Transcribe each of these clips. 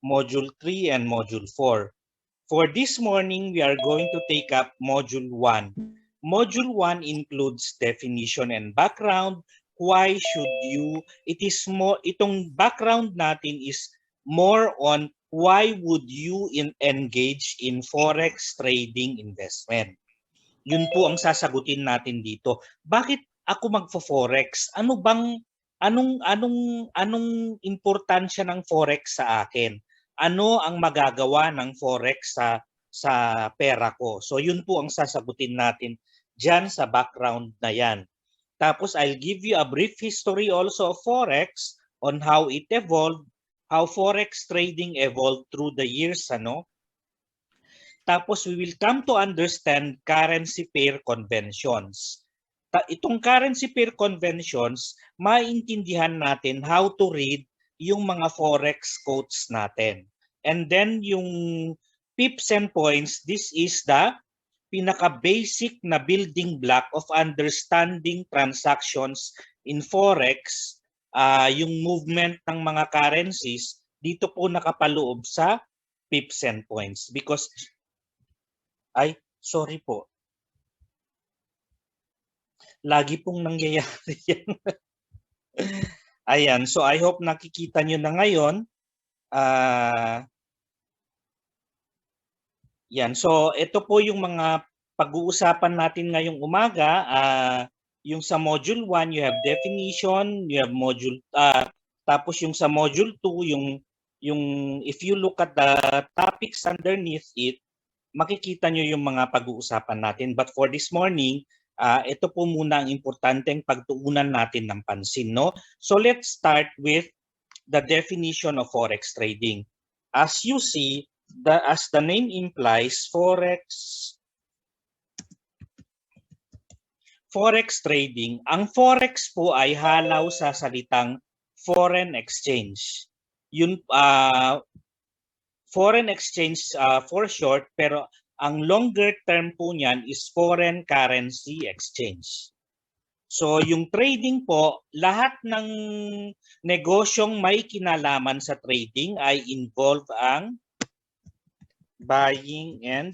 Module 3, and Module 4. For this morning, we are going to take up Module 1. Module 1 includes definition and background. Why should you? It is more, itong background natin is more on why would you engage in forex trading investment. Yun po ang sasagutin natin dito. Bakit ako magfo-forex? Anong importansya ng forex sa akin? Ano ang magagawa ng forex sa pera ko? So yun po ang sasagutin natin diyan sa background na yan. Tapos I'll give you a brief history also of forex on how it evolved, how forex trading evolved through the years, ano? Tapos we will come to understand currency pair conventions. Itong currency pair conventions, maintindihan natin how to read yung mga forex quotes natin. And then yung pips and points, this is the pinaka-basic na building block of understanding transactions in forex, yung movement ng mga currencies, dito po nakapaloob sa pips and points. Because ay, sorry po. Lagi pong nangyayari yan. Ayan, so I hope nakikita nyo na ngayon. Yan, so ito po yung mga pag-uusapan natin ngayong umaga. Yung sa Module 1, you have definition, you have Module, tapos yung sa Module 2, yung if you look at the topics underneath it, makikita nyo yung mga pag-uusapan natin. But for this morning, ito po muna ang importanteng pagtuunan natin ng pansin, no? So let's start with the definition of forex trading. As you see, as the name implies, forex trading, ang forex po ay halaw sa salitang foreign exchange. Yun, foreign exchange for short, pero ang longer term po niyan is foreign currency exchange. So yung trading po, lahat ng negosyong may kinalaman sa trading ay involve ang buying and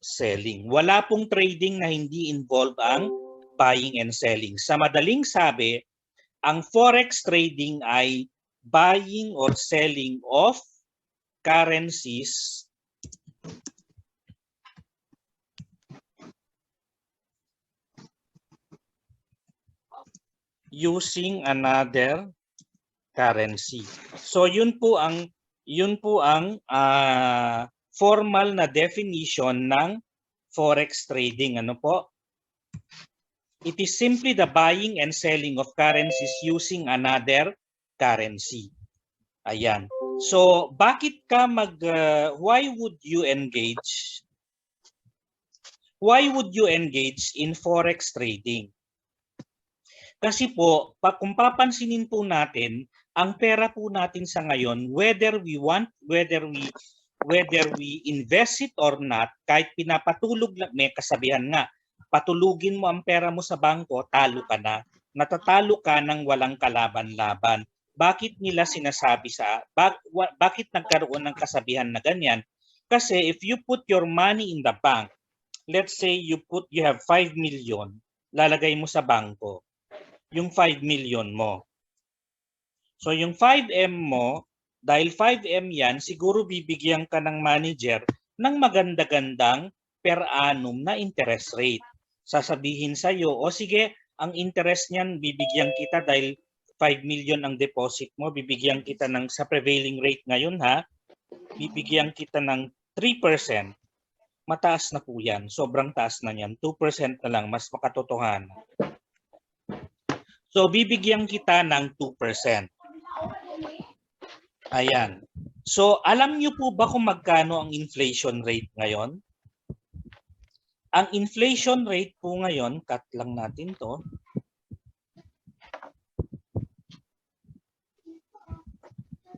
selling. Wala pong trading na hindi involve ang buying and selling. Sa madaling sabi, ang forex trading ay buying or selling of currencies using another currency. So yun po ang formal na definition ng forex trading. Ano po? It is simply the buying and selling of currencies using another currency. Ayan. So, bakit ka why would you engage? Why would you engage in forex trading? Kasi po, kung papansinin po natin, ang pera po natin sa ngayon, whether we invest it or not, kahit pinapatulog lang, may kasabihan nga, patulugin mo ang pera mo sa bangko, talo ka na. Natatalo ka ng walang kalaban-laban. Bakit nila sinasabi bakit nagkaroon ng kasabihan na ganyan? Kasi if you put your money in the bank, let's say you have 5 million, lalagay mo sa bangko, yung 5 million mo. So yung 5M mo, dahil 5M yan, siguro bibigyan ka ng manager ng maganda-gandang per annum na interest rate. Sasabihin sa'yo, o sige, ang interest niyan bibigyan kita dahil 5 million ang deposit mo, bibigyan kita ng sa prevailing rate ngayon bibigyan kita ng 3%. Mataas na po yan, sobrang taas na yan, 2% na lang, mas makatotohanan. So bibigyan kita ng 2%. Ayan. So alam niyo po ba kung magkano ang inflation rate ngayon? Ang inflation rate po ngayon, cut lang natin to.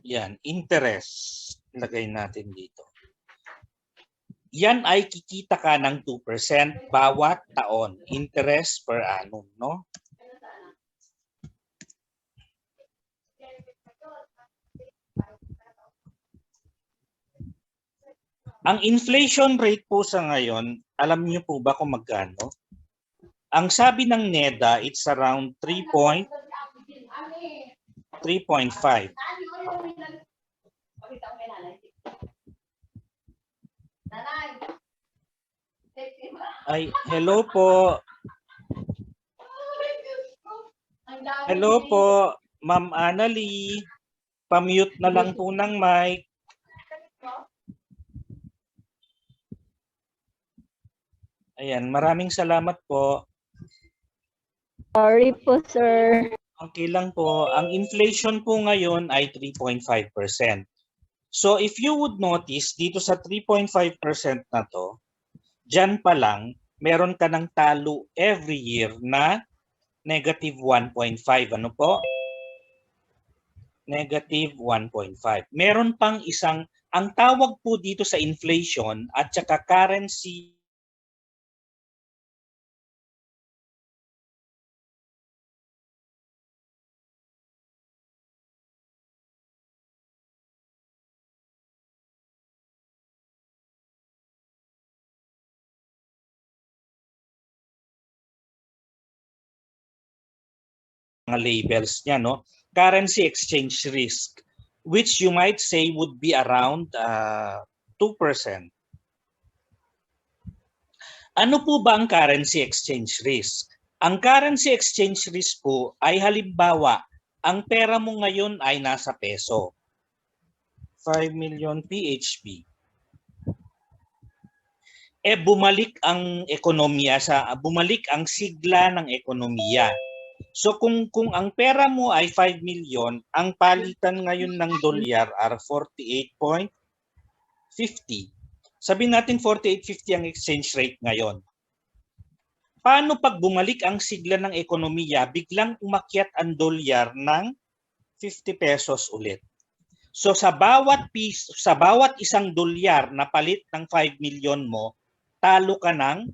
Yan, interest. Lagay natin dito. Yan ay kikita ka ng 2% bawat taon. Interest per annum, no? Ang inflation rate po sa ngayon, alam niyo po ba kung magkano? Ang sabi ng NEDA, it's around 3.5. Ay, hello po. Hello po, Ma'am Annalie. Pa-mute na lang po ng mic. Ayan, maraming salamat po. Sorry po, sir. Okay lang po. Ang inflation po ngayon ay 3.5%. So if you would notice, dito sa 3.5% na to, dyan pa lang, meron ka ng talo every year na negative 1.5. Ano po? Negative 1.5. Meron pang isang, ang tawag po dito sa inflation at saka currency mga labels niya, no? Currency exchange risk, which you might say would be around 2%. Ano po ba ang currency exchange risk? Ang currency exchange risk po ay halimbawa, ang pera mo ngayon ay nasa peso. 5 million PHP. Bumalik ang ekonomiya bumalik ang sigla ng ekonomiya. So kung ang pera mo ay 5 million, ang palitan ngayon ng dolyar are 48.50. Sabihin natin 48.50 ang exchange rate ngayon. Paano pag bumalik ang sigla ng ekonomiya, biglang umakyat ang dolyar ng 50 pesos ulit? So sa bawat isang dolyar na palit ng 5 million mo, talo ka ng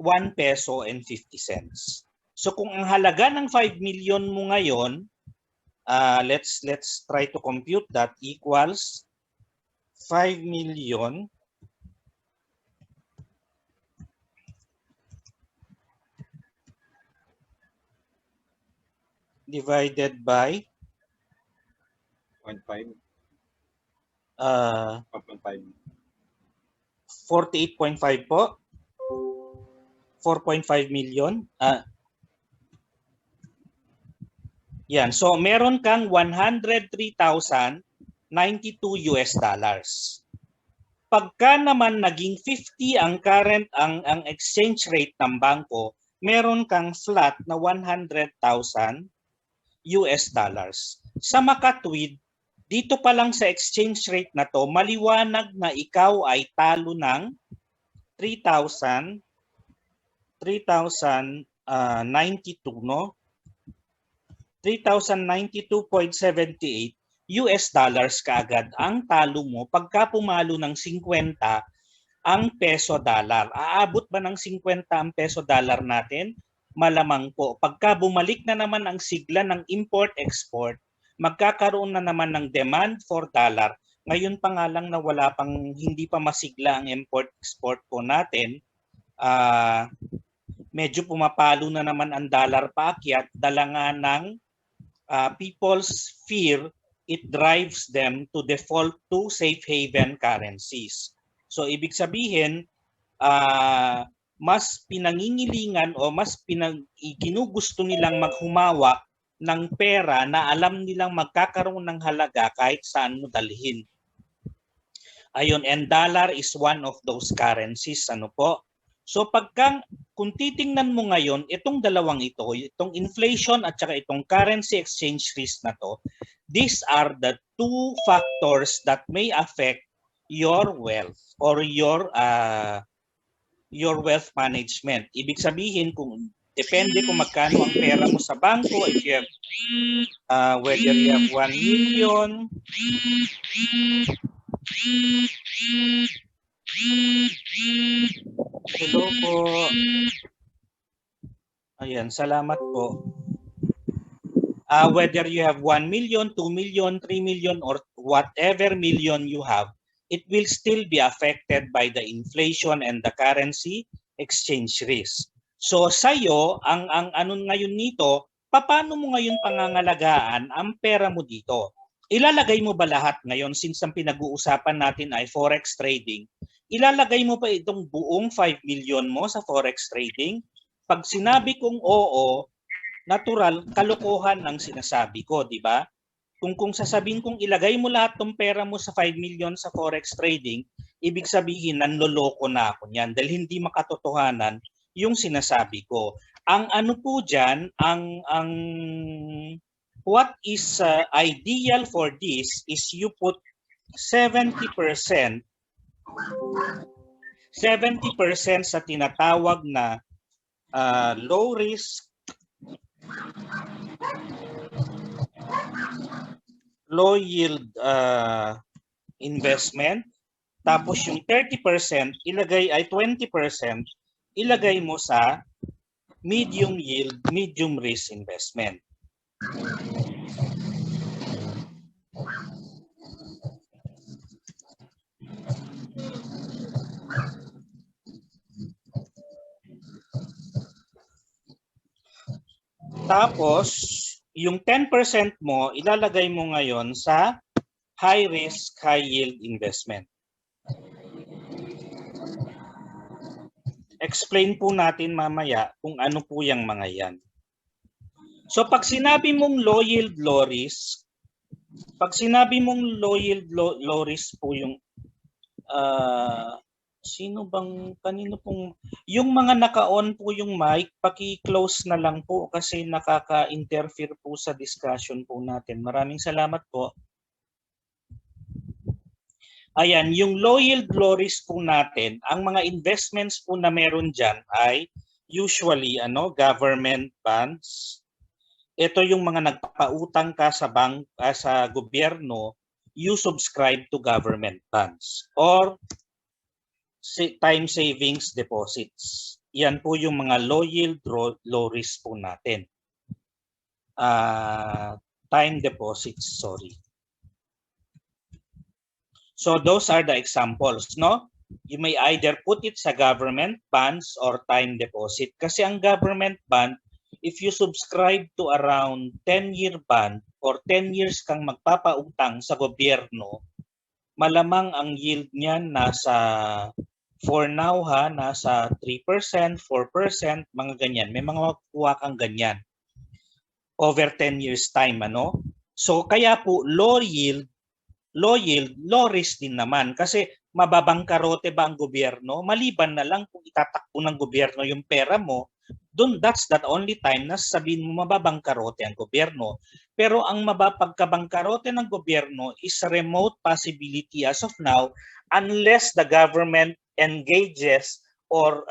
1 peso and 50 cents. So kung ang halaga ng 5 million mo ngayon, let's try to compute that, equals 5 million divided by 0.5. 48.5 po. 4.5 million. Yan. So meron kang 103,092 US dollars. Pagka naman naging 50 ang current ang exchange rate ng bangko, meron kang flat na 100,000 US dollars. Sa makatwid, dito pa lang sa exchange rate na to, maliwanag na ikaw ay talo ng 3,092, no? 3,092.78 US dollars kaagad ang talo mo pagka pumalo ng 50 ang peso dollar. Aabot ba ng 50 ang peso dollar natin? Malamang po. Pagka bumalik na naman ang sigla ng import-export, magkakaroon na naman ng demand for dollar. Ngayon pa nga lang na hindi pa masigla ang import-export po natin, medyo pumapalo na naman ang dollar paakyat, dala nga ng people's fear, it drives them to default to safe haven currencies. So ibig sabihin, mas pinangingilingan o mas ginugusto nilang maghumawak ng pera na alam nilang magkakaroon ng halaga kahit saan mo dalhin. Ayun, and dollar is one of those currencies. Ano po? So kung titingnan mo ngayon, itong dalawang ito, itong inflation at saka itong currency exchange risk na to, these are the two factors that may affect your wealth or your wealth management. Ibig sabihin, depende kung magkano ang pera mo sa bangko, if you have, whether you have 1 million, hello po. Ayan, salamat po. Whether you have 1 million, 2 million, 3 million, or whatever million you have, it will still be affected by the inflation and the currency exchange risk. So sa'yo, ang ano ngayon nito, paano mo ngayon pangangalagaan ang pera mo dito? Ilalagay mo ba lahat ngayon, since ang pinag-uusapan natin ay forex trading, ilalagay mo pa itong buong 5 million mo sa forex trading? Pag sinabi kong oo, natural, kalokohan ang sinasabi ko, di ba? Kung sasabihin kong ilagay mo lahat ng pera mo sa 5 million sa forex trading, ibig sabihin nanloloko na ako niyan dahil hindi makatotohanan yung sinasabi ko. Ang ano po diyan, ang what is ideal for this is you put 70% sa tinatawag na low risk, low yield investment, tapos yung 30% ilagay ay 20% ilagay mo sa medium yield, medium risk investment. Tapos, yung 10% mo, ilalagay mo ngayon sa high risk, high yield investment. Explain po natin mamaya kung ano po yung mga yan. So pag sinabi mong low yield, low risk, pag sinabi mong low yield, low risk po yung kanino pong, yung mga naka-on po yung mic, paki-close na lang po kasi nakaka-interfere po sa discussion po natin. Maraming salamat po. Ayan, yung low yield, low risk po natin, ang mga investments po na meron dyan ay usually government bonds. Ito yung mga nagpapautang ka sa sa gobyerno, you subscribe to government bonds or time savings deposits. Yan po yung mga low yield, low risk po natin. Time deposits, sorry. So those are the examples, no? You may either put it sa government bonds or time deposit. Kasi ang government bond, if you subscribe to around 10-year bond or 10 years kang magpapautang sa gobyerno, malamang ang yield niyan nasa, for now nasa 3%, 4%, mga ganyan. May mga makukuha kang ganyan over 10 years time, So kaya po low yield, low risk din naman kasi mababangkarote ba ang gobyerno? Maliban na lang kung itatakbo ng gobyerno yung pera mo, that's the only time na sabihin mo mababangkarote ang gobyerno. Pero ang mapagkabangkarote ng gobyerno is a remote possibility as of now unless the government engages or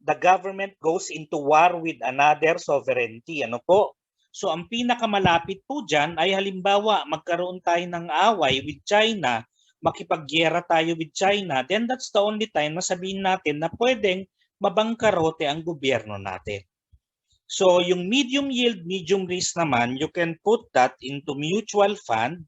the government goes into war with another sovereignty. So ang pinakamalapit po dyan ay halimbawa magkaroon tayo ng away with China, makipagyera tayo with China, then that's the only time na sabihin natin na pwedeng mabangkarote ang gobyerno natin. So yung medium yield, medium risk naman, you can put that into mutual fund.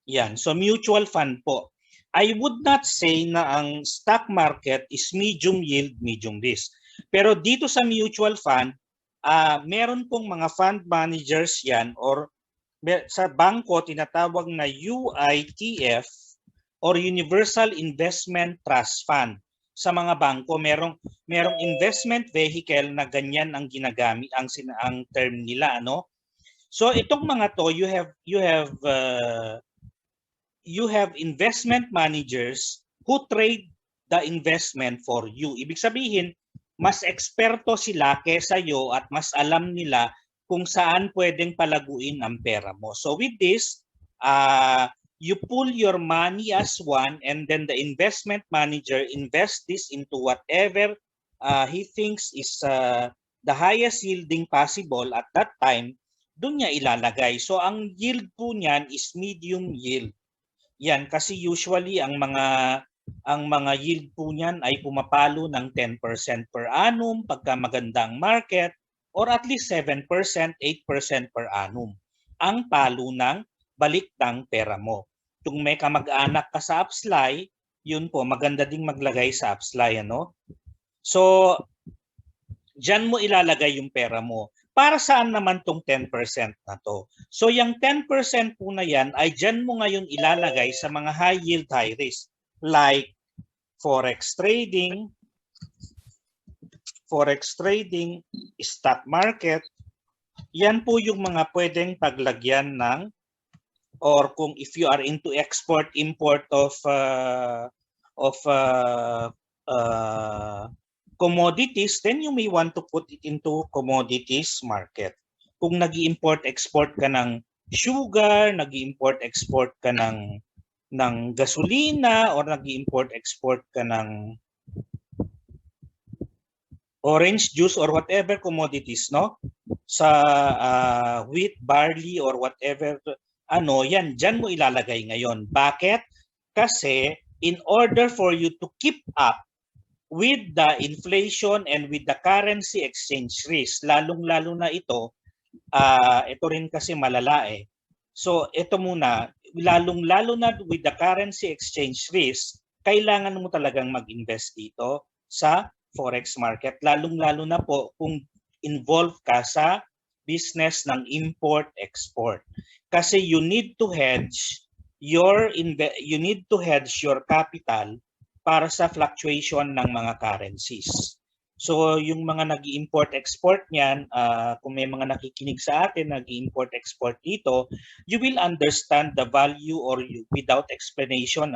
Yan, so mutual fund po. I would not say na ang stock market is medium yield, medium risk. Pero dito sa mutual fund, meron pong mga fund managers yan or sa bangko tinatawag na UITF or Universal Investment Trust Fund. Sa mga bangko, merong investment vehicle na ganyan ang ginagamit, ang term nila, So itong mga to, you have investment managers who trade the investment for you. Ibig sabihin, mas eksperto sila kaysa iyo at mas alam nila kung saan pwedeng palaguin ang pera mo. So with this, you pull your money as one and then the investment manager invests this into whatever he thinks is the highest yielding possible at that time, doon niya ilalagay. So ang yield po niyan is medium yield. Yan kasi usually ang mga yield po niyan ay pumapalo ng 10% per annum pagka maganda ang market or at least 7%, 8% per annum ang palo ng balik ng pera mo. Kung may kamag-anak ka sa Upsly, yun po, maganda ding maglagay sa Upsly, ano? So, diyan mo ilalagay yung pera mo. Para saan naman tong 10% na to? So, yung 10% po na yan ay diyan mo ngayon ilalagay sa mga high yield, high risk like forex trading, stock market. Yan po yung mga pwedeng paglagyan ng, or kung if you are into export import of commodities, then you may want to put it into commodities market. Kung nag-import-export ka ng sugar, nag-import-export ka ng gasolina, or nag-import-export ka ng orange juice or whatever commodities, no? Sa wheat, barley, or whatever, yan, dyan mo ilalagay ngayon. Bakit? Kasi in order for you to keep up with the inflation and with the currency exchange risk, lalong-lalo na ito rin kasi malala eh. So ito muna, lalong-lalo na with the currency exchange risk, kailangan mo talagang mag-invest dito sa forex market, lalong-lalo na po kung involved ka sa business ng import-export. Kasi you need to hedge your capital para sa fluctuation ng mga currencies. So yung mga nag-import-export niyan, kung may mga nakikinig sa atin nag-import-export dito, you will understand the value, or without explanation,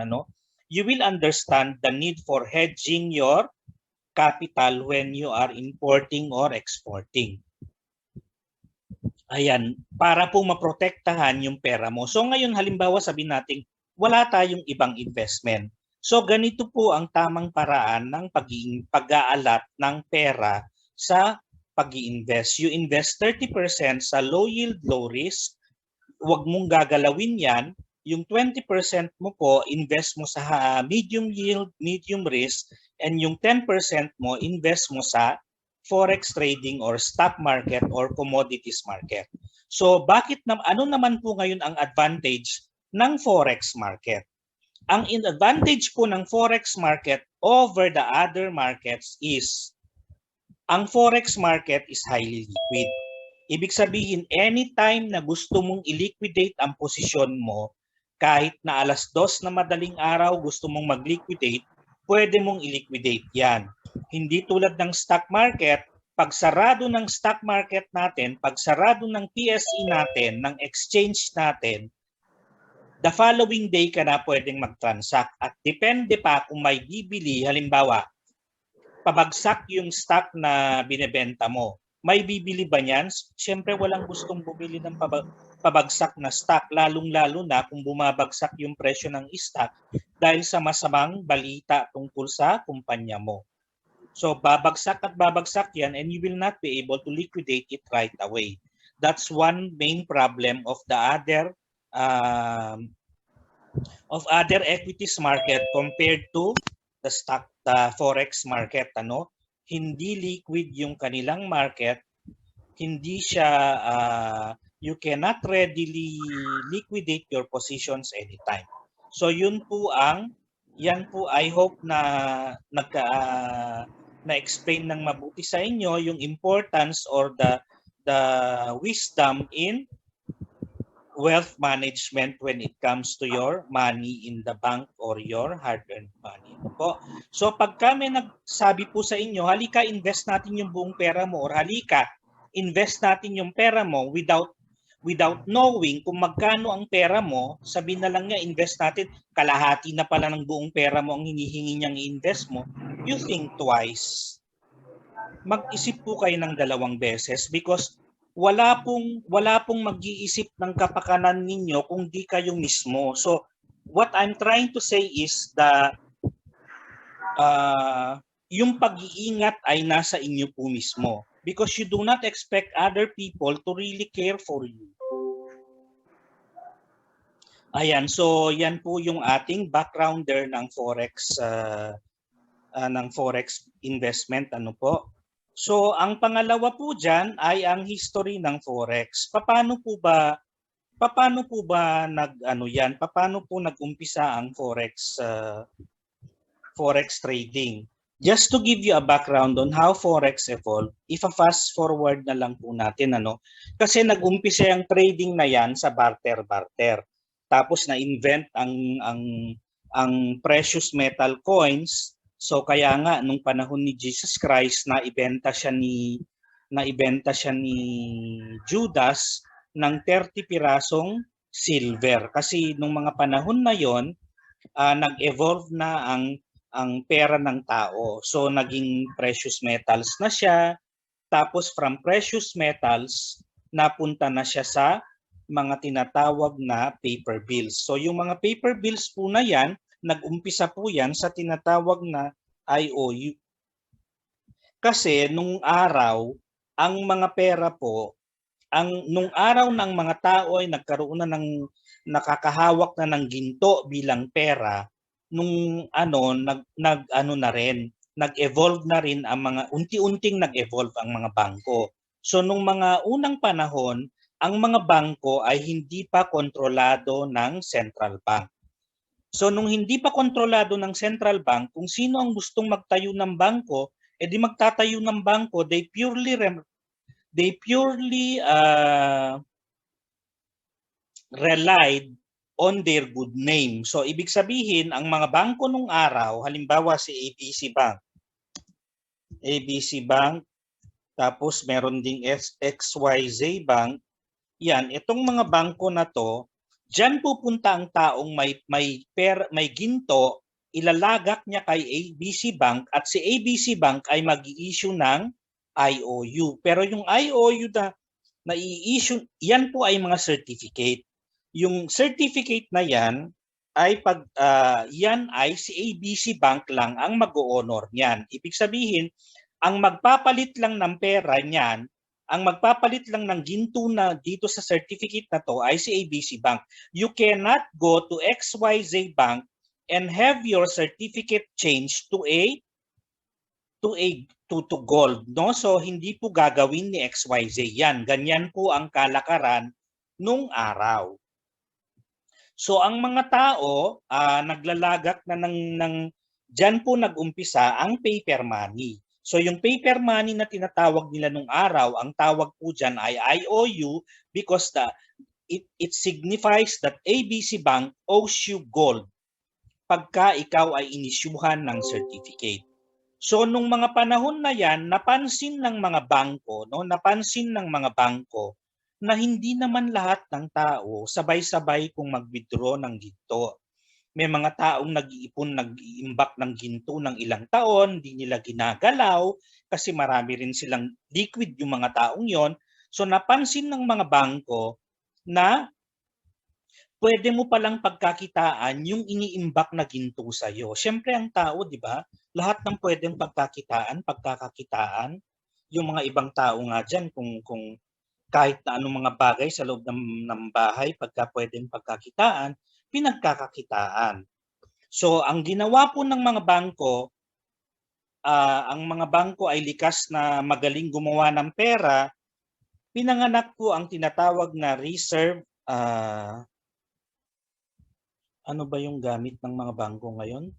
you will understand the need for hedging your capital when you are importing or exporting. Ayan, para po maprotektahan yung pera mo. So ngayon halimbawa sabihin natin wala tayong ibang investment. So ganito po ang tamang paraan ng pag-aalat ng pera sa pag-i-invest. You invest 30% sa low yield, low risk. Huwag mong gagalawin yan. Yung 20% mo po, invest mo sa medium yield, medium risk, and yung 10% mo, invest mo sa forex trading or stock market or commodities market. So ano naman po ngayon ang advantage ng forex market? Ang advantage po ng forex market over the other markets is ang forex market is highly liquid. Ibig sabihin, anytime na gusto mong i-liquidate ang posisyon mo, kahit na 2:00 na madaling araw gusto mong mag-liquidate, pwede mong i-liquidate yan. Hindi tulad ng stock market, pag sarado ng stock market natin, pag sarado ng PSE natin, ng exchange natin, the following day ka na pwedeng mag-transact. At depende pa kung may bibili, halimbawa, pabagsak yung stock na binebenta mo. May bibili ba niyan? Siyempre walang gustong bumili ng pabagsak na stock, lalong-lalo na kung bumabagsak yung presyo ng stock dahil sa masamang balita tungkol sa kumpanya mo. So babagsak at babagsak yan, and you will not be able to liquidate it right away. That's one main problem of the other equities market compared to the forex market. Hindi liquid yung kanilang market, hindi siya you cannot readily liquidate your positions anytime. So yan po I hope na na-explain ng mabuti sa inyo yung importance or the wisdom in wealth management when it comes to your money in the bank or your hard-earned money. So pagka may nagsabi po sa inyo, halika invest natin yung buong pera mo, or halika invest natin yung pera mo without knowing kung magkano ang pera mo, sabihin na lang niya invest natin, kalahati na pala ng buong pera mo ang hinihingi niyang i-invest mo, you think twice. Mag-isip po kayo ng 2 beses, because wala pong mag-iisip ng kapakanan ninyo kung di kayo mismo. So what I'm trying to say is yung pag-iingat ay nasa inyo po mismo, because you do not expect other people to really care for you. Ayan, so yan po yung ating backgrounder ng forex investment. So, ang pangalawa po diyan ay ang history ng forex. Paano po ba nag-ano 'yan? Paano po nag-umpisa ang forex trading? Just to give you a background on how forex evolved, fast forward na lang po natin ano. Kasi nag-umpisa yung trading na 'yan sa barter-barter. Tapos na-invent ang precious metal coins. So kaya nga nung panahon ni Jesus Christ na ibenta siya ni Judas ng 30 pirasong silver kasi nung mga panahon na yon nag-evolve na ang pera ng tao. So naging precious metals na siya. Tapos from precious metals napunta na siya sa mga tinatawag na paper bills. So yung mga paper bills po na yan, nag-umpisa po yan sa tinatawag na IOU. Kasi nung araw, ang mga pera po, nung araw ng mga tao ay nagkaroon na ng nakakahawak na ng ginto bilang pera, nung nag-evolve na rin ang mga unti-unting nag-evolve ang mga bangko. So nung mga unang panahon, ang mga bangko ay hindi pa kontrolado ng central bank. So nung hindi pa kontrolado ng central bank, kung sino ang gustong magtayo ng bangko, edi magtatayo ng bangko, they purely relied on their good name. So ibig sabihin, ang mga bangko nung araw, halimbawa si ABC Bank, tapos meron ding XYZ Bank, yan, itong mga bangko na to, diyan pupunta ang taong may ginto, ilalagak niya kay ABC Bank at si ABC Bank ay mag-i-issue ng IOU. Pero yung IOU na i-issue, yan po ay mga certificate. Yung certificate na yan ay yan ay si ABC Bank lang ang mag-o-honor niyan. Ibig sabihin, ang magpapalit lang ng pera niyan, ang magpapalit lang ng ginto na dito sa certificate na to ay si ABC Bank. You cannot go to XYZ Bank and have your certificate changed to gold, no? So hindi po gagawin ni XYZ yan. Ganyan po ang kalakaran nung araw. So ang mga tao naglalagak na diyan po nag-umpisa ang paper money. So yung paper money na tinatawag nila nung araw, ang tawag po diyan ay IOU because it signifies that ABC Bank owes you gold pagka ikaw ay inisyuhan ng certificate. So nung mga panahon na yan, napansin ng mga bangko na hindi naman lahat ng tao sabay-sabay kung mag-withdraw ng ginto. May mga taong nag-iimbak ng ginto ng ilang taon, hindi nila ginagalaw kasi marami rin silang liquid yung mga taong yon. So napansin ng mga bangko na pwede mo palang pagkakitaan yung iniimbak na ginto sa'yo. Siyempre ang tao, di ba? Lahat ng pwedeng pagkakakitaan. Yung mga ibang tao nga dyan, kung kahit na anong mga bagay sa loob ng bahay, pagka pwedeng pagkakitaan, pinagkakakitaan. So ang ginawa po ng mga bangko, ang mga bangko ay likas na magaling gumawa ng pera, pinanganak po ang tinatawag na reserve, ano ba yung gamit ng mga bangko ngayon?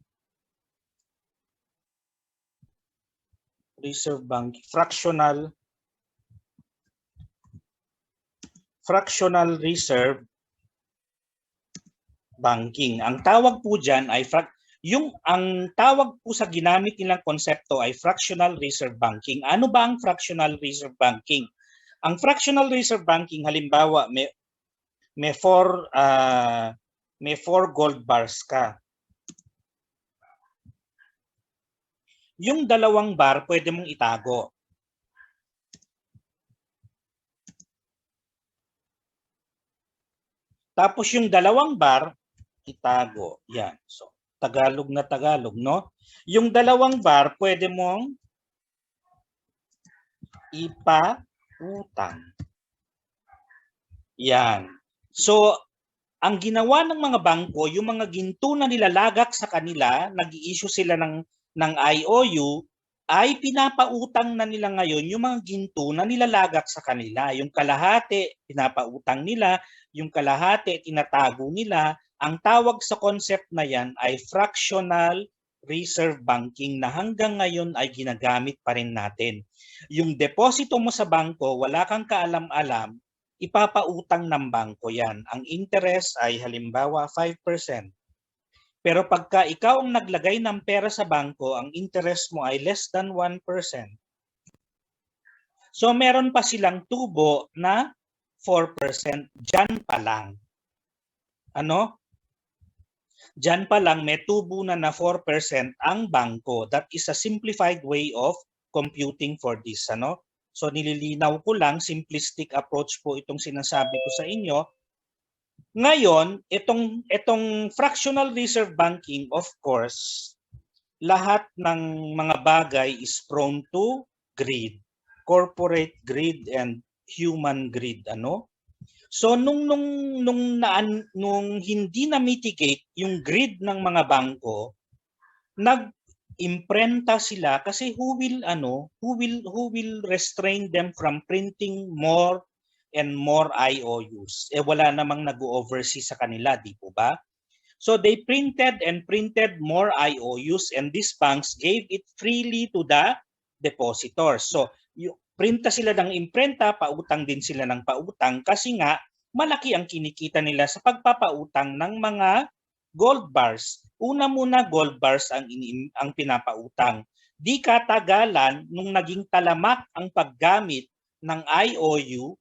Reserve Bank, fractional reserve banking. Ang tawag po diyan ay ang tawag po sa ginamit nilang konsepto ay fractional reserve banking. Ano ba ang fractional reserve banking? Ang fractional reserve banking halimbawa may 4 gold bars ka. Yung 2 bar pwede mong itago. Tapos yung 2 bar itago. Yan. So Tagalog na Tagalog, no? Yung 2 bar pwede mong ipautang. Yan. So ang ginawa ng mga bangko, yung mga ginto na nilalagak sa kanila, nag-i-issue sila ng IOU, ay pinapautang na nila ngayon yung mga ginto na nilalagak sa kanila. Yung kalahati, pinapautang nila, yung kalahati, tinatago nila. Ang tawag sa concept na yan ay fractional reserve banking na hanggang ngayon ay ginagamit pa rin natin. Yung deposito mo sa bangko, wala kang kaalam-alam, ipapautang ng bangko yan. Ang interest ay halimbawa 5%. Pero pagka ikaw ang naglagay ng pera sa bangko, ang interest mo ay less than 1%. So meron pa silang tubo na 4%. Diyan pa lang. Ano? Diyan pa lang may tubo na 4% ang bangko. That is a simplified way of computing for this. Ano? So nililinaw ko lang, simplistic approach po itong sinasabi ko sa inyo. Ngayon, itong fractional reserve banking, of course, lahat ng mga bagay is prone to greed, corporate greed and human greed, ano? So nung hindi na mitigate yung greed ng mga bangko, nag-imprenta sila kasi who will restrain them from printing more and more IOUs? Wala namang nag-oversee sa kanila, di po ba? So they printed and printed more IOUs and these banks gave it freely to the depositors. So printa sila ng imprenta, pautang din sila ng pautang kasi nga malaki ang kinikita nila sa pagpapautang ng mga gold bars. Una muna gold bars ang pinapautang. Di katagalan nung naging talamak ang paggamit ng IOU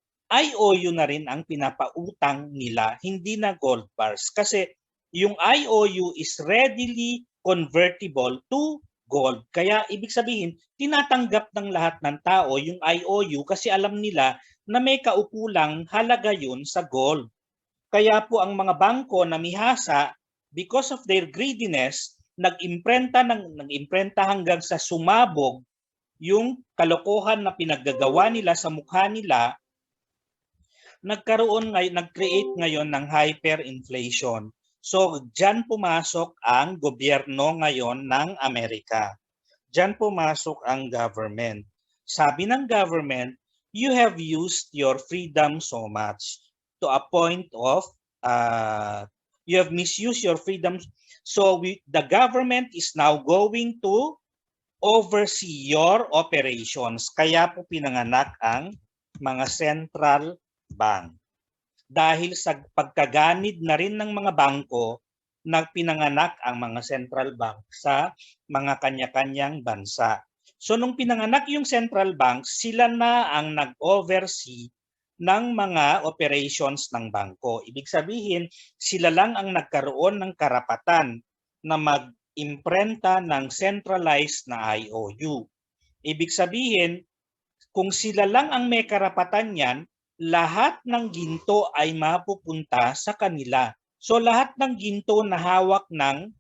na rin ang pinapautang nila, hindi na gold bars. Kasi yung IOU is readily convertible to gold. Kaya ibig sabihin, tinatanggap ng lahat ng tao yung IOU kasi alam nila na may kaukulang halaga yun sa gold. Kaya po ang mga bangko na mihasa, because of their greediness, nag-imprenta hanggang sa sumabog yung kalokohan na pinaggagawa nila sa mukha nila, nag-create ngayon ng hyperinflation. So, diyan pumasok ang gobyerno ngayon ng Amerika. Diyan pumasok ang government. Sabi ng government, you have used your freedom so much to a point of you have misused your freedom. So, the government is now going to oversee your operations. Kaya po pinanganak ang mga central bank. Dahil sa pagkaganid na rin ng mga bangko, pinanganak ang mga central bank sa mga kanya-kanyang bansa. So nung pinanganak yung central bank, sila na ang nag-oversee ng mga operations ng bangko. Ibig sabihin, sila lang ang nagkaroon ng karapatan na mag-imprenta ng centralized na IOU. Ibig sabihin, kung sila lang ang may karapatan yan, lahat ng ginto ay mapupunta sa kanila. So lahat ng ginto na hawak ng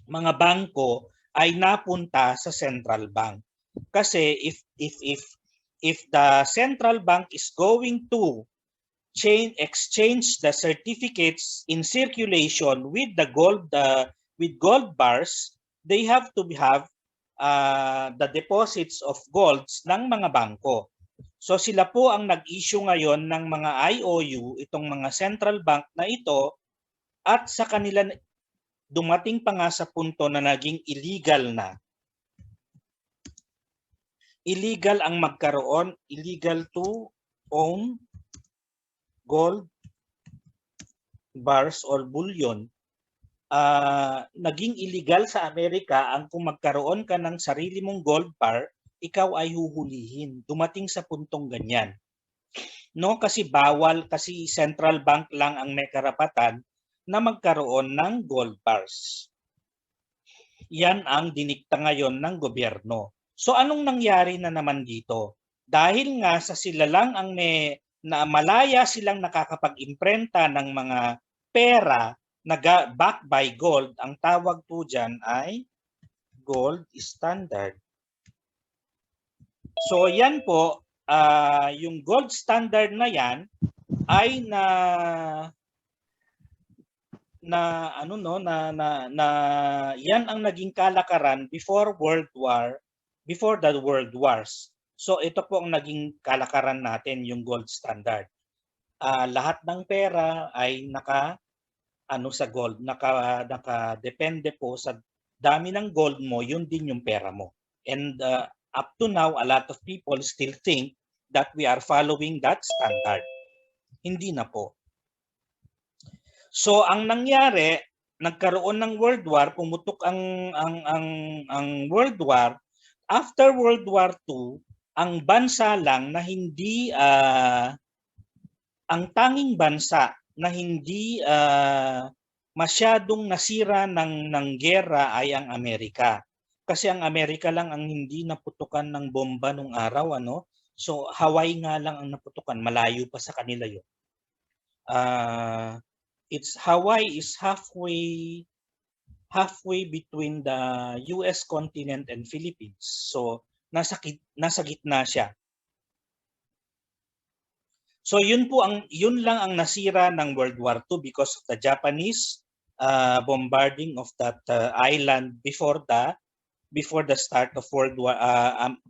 mga bangko ay napunta sa central bank. Kasi if the central bank is going to exchange the certificates in circulation with the gold bars, they have to have the deposits of golds ng mga bangko. So sila po ang nag-issue ngayon ng mga IOU, itong mga central bank na ito, at sa kanila dumating pa nga sa punto na naging illegal na. Illegal ang magkaroon, illegal to own gold bars or bullion. Naging illegal sa Amerika ang kung magkaroon ka ng sarili mong gold bar, ikaw ay huhulihin. Dumating sa puntong ganyan. No, kasi bawal, kasi central bank lang ang may karapatan na magkaroon ng gold bars. Yan ang dinikta ngayon ng gobyerno. So anong nangyari na naman dito? Dahil nga sa sila lang ang malaya silang nakakapag-imprenta ng mga pera na backed by gold, ang tawag po dyan ay gold standard. So yan po, yung gold standard na yan ay yan ang naging kalakaran before World War before the world wars. So ito po ang naging kalakaran natin, yung gold standard. Lahat ng pera ay sa gold, nakadepende po sa dami ng gold mo, yun din yung pera mo. And up to now, a lot of people still think that we are following that standard. Hindi na po. So ang nangyari, nagkaroon ng World War, pumutok ang World War. After World War II, ang bansa lang na hindi ang tanging bansa na hindi masyadong nasira ng gera ay ang Amerika. Kasi ang Amerika lang ang hindi naputukan ng bomba nung araw, ano? So Hawaii nga lang ang naputukan, malayo pa sa kanila 'yon. Hawaii is halfway between the US continent and Philippines. So nasa gitna siya. So yun lang ang nasira ng World War II because of the Japanese bombarding of that island before the start of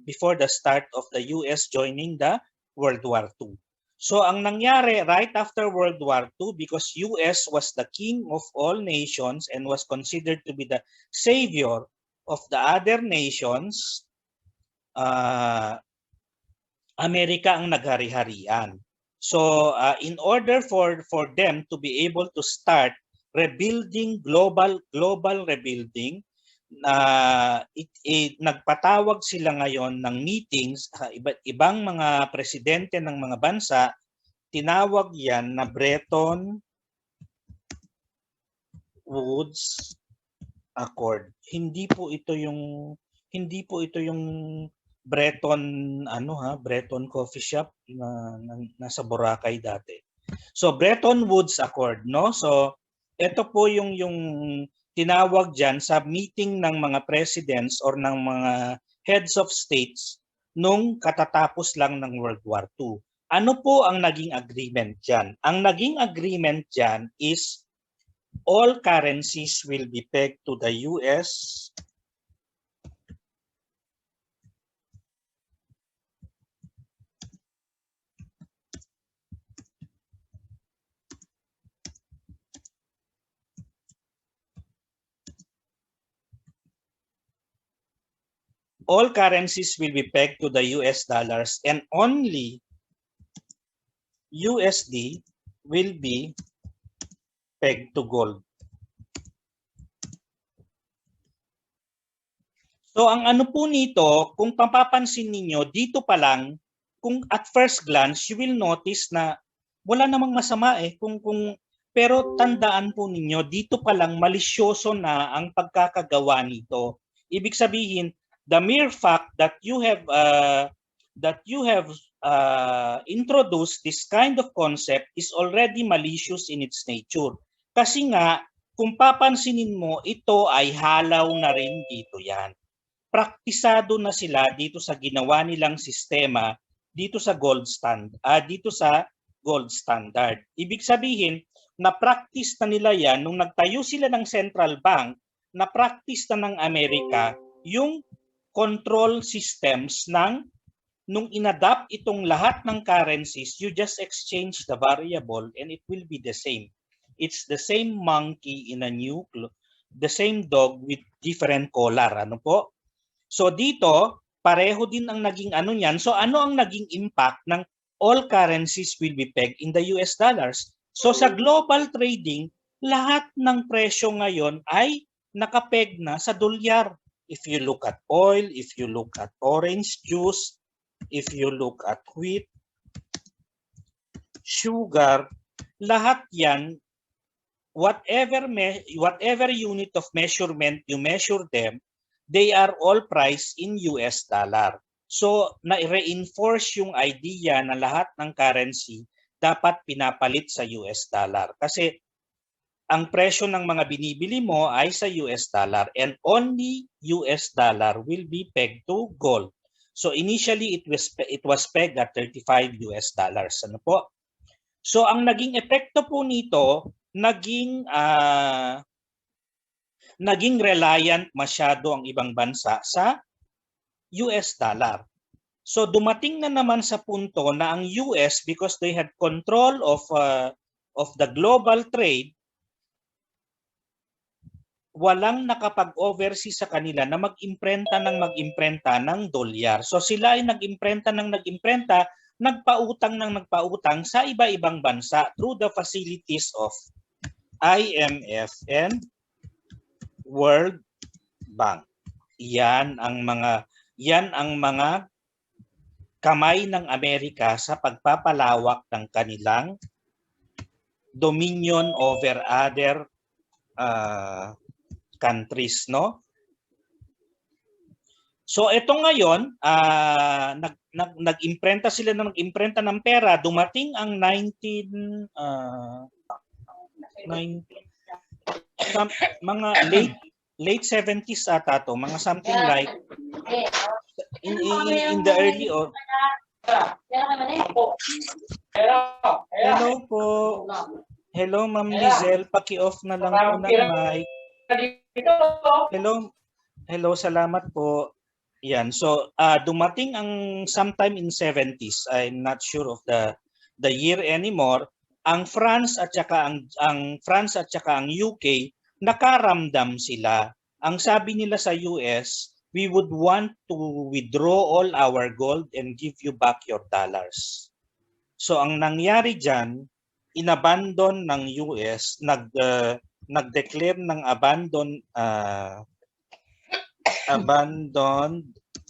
before the start of the US joining the World War II. So ang nangyari right after World War II, because US was the king of all nations and was considered to be the savior of the other nations, Amerika ang naghari-harian. So in order for them to be able to start rebuilding, global rebuilding, nagpatawag sila ngayon ng meetings, ibang mga presidente ng mga bansa, tinawag yan na Bretton Woods Accord. Hindi po ito yung Breton Breton coffee shop na nasa Boracay dati. So Bretton Woods Accord, no? So ito po yung tinawag diyan sa meeting ng mga presidents or ng mga heads of states nung katatapos lang ng World War II. Ano po ang naging agreement diyan? Ang naging agreement diyan is all currencies will be pegged to the US all currencies will be pegged to the US dollars and only USD will be pegged to gold. So ang ano po nito, kung papapansin ninyo, dito pa lang, kung at first glance, you will notice na wala namang masama pero tandaan po ninyo, dito pa lang malisyoso na ang pagkakagawa nito. Ibig sabihin, the mere fact that you have introduced this kind of concept is already malicious in its nature. Kasi nga, kung papansinin mo, ito ay halaw na rin dito yan. Praktisado na sila dito sa ginawa nilang sistema dito sa gold standard. Ibig sabihin, na-practice na nila yan nung nagtayo sila ng central bank, na-practice na ng Amerika yung control systems nung inadapt itong lahat ng currencies, you just exchange the variable and it will be the same. It's the same monkey in a new the same dog with different collar. Ano po? So dito, pareho din ang naging ano niyan. So ano ang naging impact ng all currencies will be pegged in the US dollars? So sa global trading, lahat ng presyo ngayon ay nakapeg na sa dolyar. If you look at oil, if you look at orange juice, if you look at wheat, sugar, lahat yan, whatever unit of measurement you measure them, they are all priced in US dollar. So na-reinforce yung idea na lahat ng currency dapat pinapalit sa US dollar. Kasi ang presyo ng mga binibili mo ay sa US dollar and only US dollar will be pegged to gold. So initially it was pegged at 35 US dollars. Ano po? So ang naging epekto po nito, naging reliant masyado ang ibang bansa sa US dollar. So dumating na naman sa punto na ang US, because they had control of the global trade, walang nakapag-oversee sa kanila na mag-imprenta ng dolyar. So sila ay nag-imprenta, nagpautang sa iba-ibang bansa through the facilities of IMF and World Bank. Yan ang mga kamay ng Amerika sa pagpapalawak ng kanilang dominion over other countries, no? So ito ngayon, nag-imprenta sila ng pera. Dumating ang mga late 70s ata to, mga something like in the early Hello po. Hello Ma'am Lizelle, paki-off na lang po ng mic. Hello, salamat po. Yan. So dumating ang sometime in 70s. I'm not sure of the year anymore. Ang France at saka ang UK nakaramdam sila. Ang sabi nila sa US, we would want to withdraw all our gold and give you back your dollars. So ang nangyari diyan, inabandon ng US, nag-declare ng abandon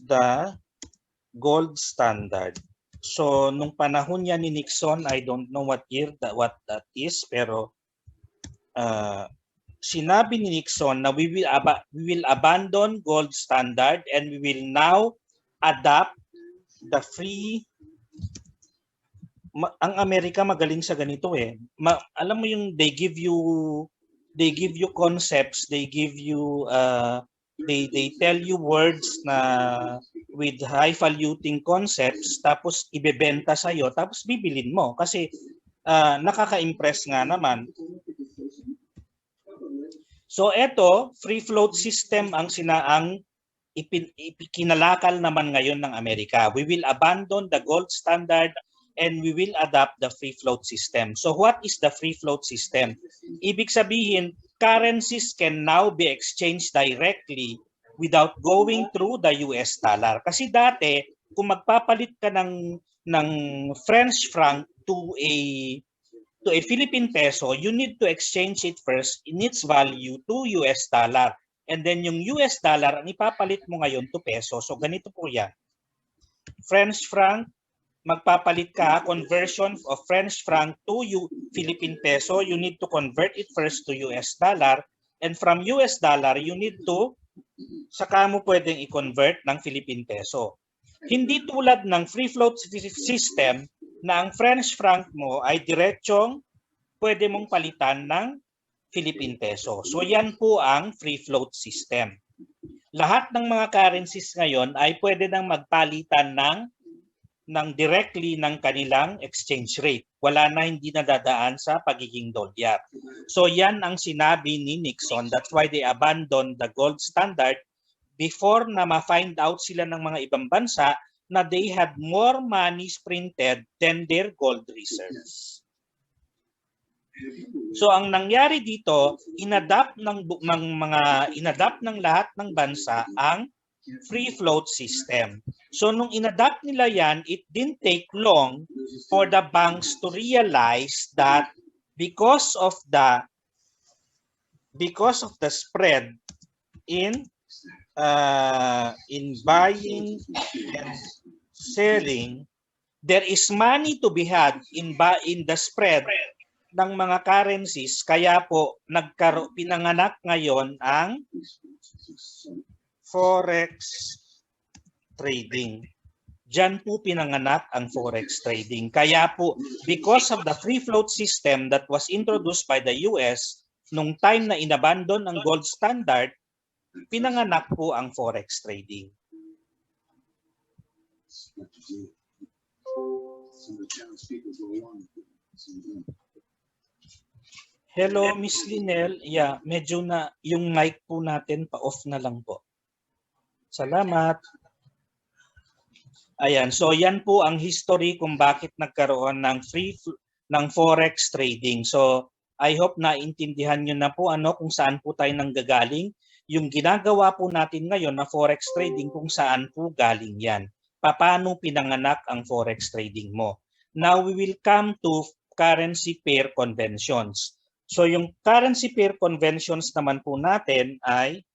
the gold standard. So nung panahon niya ni Nixon, I don't know what year what that is, pero sinabi ni Nixon na we will abandon gold standard and we will now adopt the free. Ang Amerika magaling sa ganito eh. Alam mo yung they give you concepts, they tell you words na with high valuing concepts, tapos ibebenta sa iyo, tapos bibilin mo kasi nakaka-impress nga naman. So eto, free float system ang kinalakal naman ngayon ng Amerika. We will abandon the gold standard and we will adopt the free float system. So what is the free float system? Ibig sabihin, currencies can now be exchanged directly without going through the US dollar. Kasi dati, kung magpapalit ka ng French franc to a Philippine peso, you need to exchange it first in its value to US dollar. And then yung US dollar, ang ipapalit mo ngayon to peso. So ganito po yan. French franc, magpapalit ka, conversion of French franc to Philippine peso, you need to convert it first to US dollar. And from US dollar, you need to, saka mo pwedeng i-convert ng Philippine peso. Hindi tulad ng free float system na ang French franc mo ay diretsyong pwede mong palitan ng Philippine peso. So yan po ang free float system. Lahat ng mga currencies ngayon ay pwede nang magpalitan ng directly ng kanilang exchange rate. Wala na, hindi nadadaan sa pagiging dolyar. So yan ang sinabi ni Nixon. That's why they abandoned the gold standard before na ma-find out sila ng mga ibang bansa na they had more money printed than their gold reserves. So ang nangyari dito, inadapt ng lahat ng bansa ang free float system. So nung inadapt nila yan, it didn't take long for the banks to realize that because of the spread in buying and selling, there is money to be had in the spread ng mga currencies. Kaya po pinanganak ngayon ang Forex trading. Diyan po pinanganak ang Forex trading. Kaya po, because of the free float system that was introduced by the US, nung time na inabandon ang gold standard, pinanganak po ang Forex trading. Hello, Miss Linel. Yeah, medyo na yung mic po natin pa-off na lang po. Salamat. Ayan, so yan po ang history kung bakit nagkaroon ng forex trading. So I hope na intindihan niyo na po kung saan po tayo nanggagaling. Yung ginagawa po natin ngayon na forex trading, kung saan po galing yan. Paano pinanganak ang forex trading mo? Now we will come to currency pair conventions. So yung currency pair conventions naman po natin ay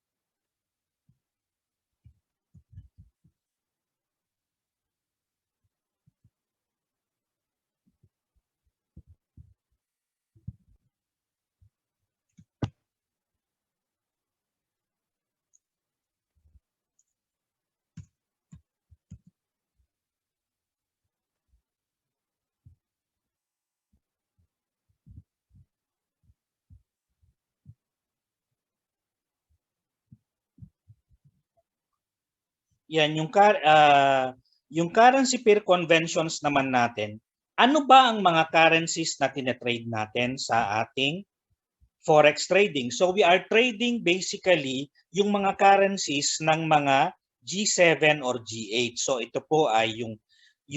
yan yung currency pair conventions naman natin. Ano ba ang mga currencies na tinetrade natin sa ating forex trading? So we are trading basically yung mga currencies ng mga G7 or G8. So ito po ay yung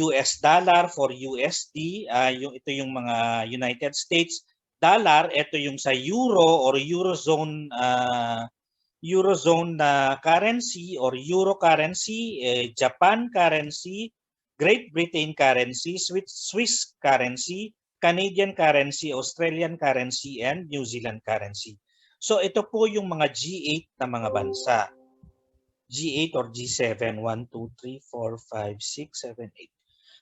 US dollar for USD, ito yung mga United States dollar, ito yung sa euro or Eurozone na currency or Euro currency, Japan currency, Great Britain currency, Swiss currency, Canadian currency, Australian currency, and New Zealand currency. So ito po yung mga G8 na mga bansa. G8 or G7, 1, 2, 3, 4, 5, 6, 7, 8.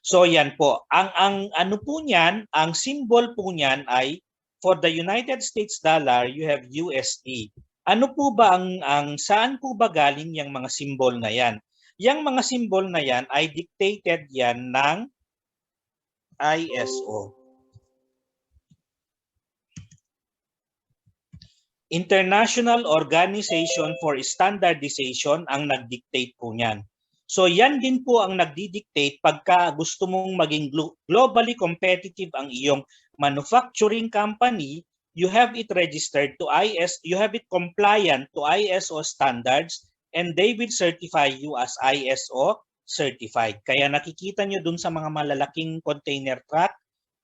So yan po. Ang ano po niyan, ang symbol po niyan ay for the United States dollar, you have USD. Ano po ba ang saan po ba galing yung mga symbol na yan? Yang mga symbol na yan ay dictated yan ng ISO. International Organization for Standardization ang nag-dictate po niyan. So yan din po ang nagdi-dictate pagka gusto mong maging globally competitive ang iyong manufacturing company, you have it registered to you have it compliant to ISO standards, and they will certify you as ISO certified. Kaya nakikita nyo dun sa mga malalaking container truck,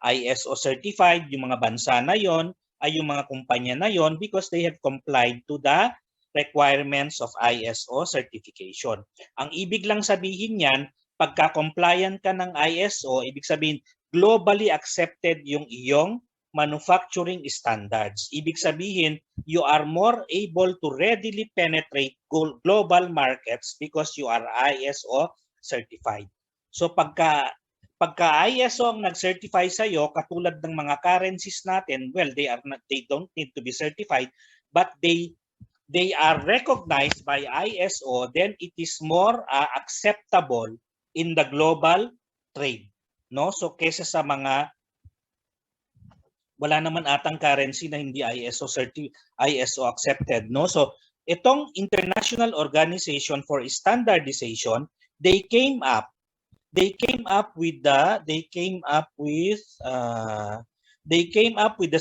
ISO certified, yung mga bansa na yon ay yung mga kumpanya na yon because they have complied to the requirements of ISO certification. Ang ibig lang sabihin niyan, pagka compliant ka ng ISO, ibig sabihin globally accepted yung iyong manufacturing standards. Ibig sabihin, you are more able to readily penetrate global markets because you are ISO certified. So pagka ISO ang nag-certify sa iyo, katulad ng mga currencies natin, well, they don't need to be certified, but they are recognized by ISO, then it is more acceptable in the global trade, no? So kaysa sa mga wala naman atang currency na hindi ISO accepted, no? So itong International Organization for Standardization, they came up with the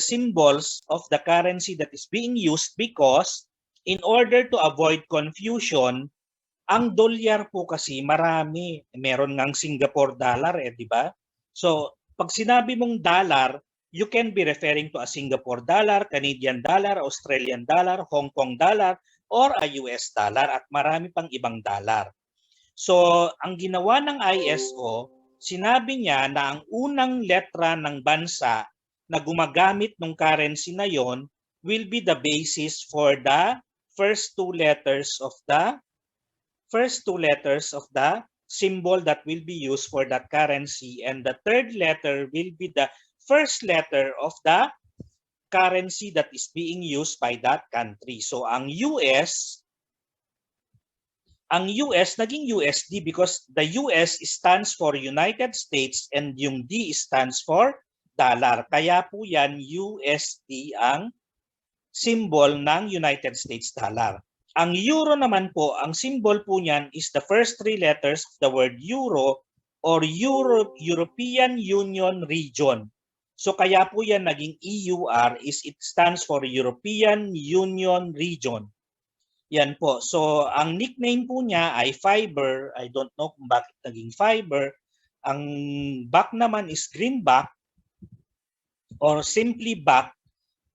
symbols of the currency that is being used because in order to avoid confusion, ang dolyar po kasi marami. Meron ngang Singapore dollar, di ba? So pag sinabi mong dollar, you can be referring to a Singapore dollar, Canadian dollar, Australian dollar, Hong Kong dollar, or a US dollar, at marami pang ibang dollar. So, ang ginawa ng ISO, sinabi niya na ang unang letra ng bansa na gumagamit ng currency na yon will be the basis for the first two letters of the symbol that will be used for that currency, and the third letter will be the first letter of the currency that is being used by that country. So ang US naging USD because the US stands for United States and yung D stands for dollar. Kaya po yan USD ang symbol ng United States dollar. Ang euro naman po, ang symbol po niyan is the first three letters of the word euro or European Union Region. So kaya po yan naging EUR, is it stands for European Union Region. Yan po. So, ang nickname po niya ay Fiber. I don't know kung bakit naging Fiber. Ang back naman is Greenback or simply back.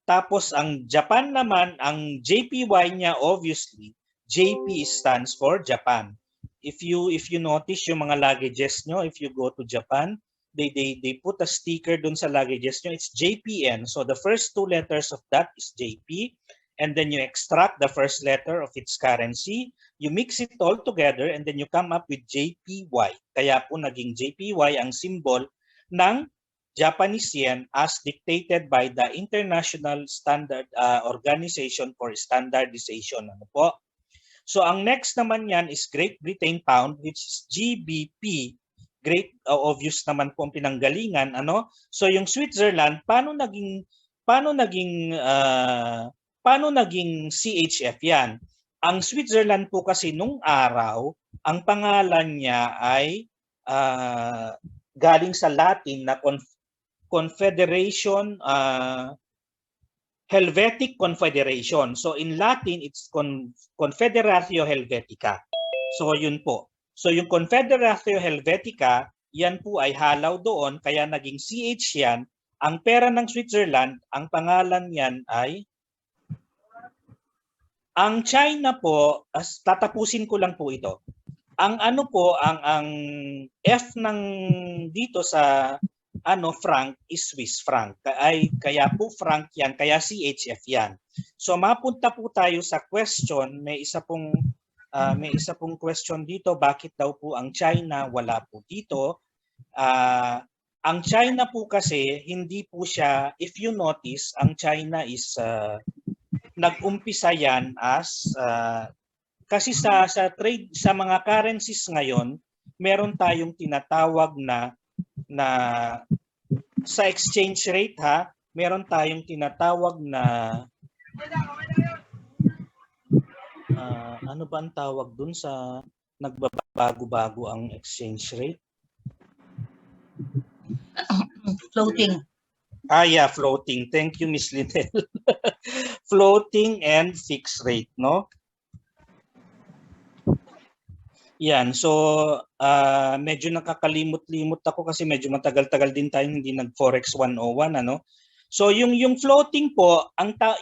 Tapos ang Japan naman, ang JPY niya obviously, JP stands for Japan. If you notice yung mga luggages nyo, if you go to Japan, they put a sticker dun sa luggages nyo, it's JPN. So the first two letters of that is JP, and then you extract the first letter of its currency, you mix it all together, and then you come up with JPY. Kaya po naging JPY ang symbol ng Japanese yen as dictated by the International Standard Organization for Standardization. Ano po? So ang next naman yan is Great Britain Pound, which is GBP. Great, obvious naman po ang pinanggalingan. Ano? So yung Switzerland, paano naging CHF yan? Ang Switzerland po kasi nung araw, ang pangalan niya ay galing sa Latin na Confederation, Helvetic Confederation. So in Latin, it's Confederatio Helvetica. So yun po. So yung Confederatio Helvetica, yan po ay halaw doon, kaya naging CH yan. Ang pera ng Switzerland, ang pangalan yan ay... Ang China po, tatapusin ko lang po ito. Ang ano po, ang F ng dito sa franc is Swiss franc. Kaya po franc yan, kaya CHF yan. So mapunta po tayo sa question, may isa pong question dito, bakit daw po ang China wala po dito? Ang China po kasi hindi po siya, if you notice, ang China is nag-umpisa yan as kasi sa trade sa mga currencies ngayon, meron tayong tinatawag na sa exchange rate meron tayong tinatawag na ano ba ang tawag dun sa nagbabago-bago ang exchange rate? Floating. Yeah, floating. Thank you, Miss Linel. Floating and fixed rate, no? Yan, so medyo nakakalimot-limot ako kasi medyo matagal-tagal din tayong hindi nag-Forex 101, ano? So yung floating po,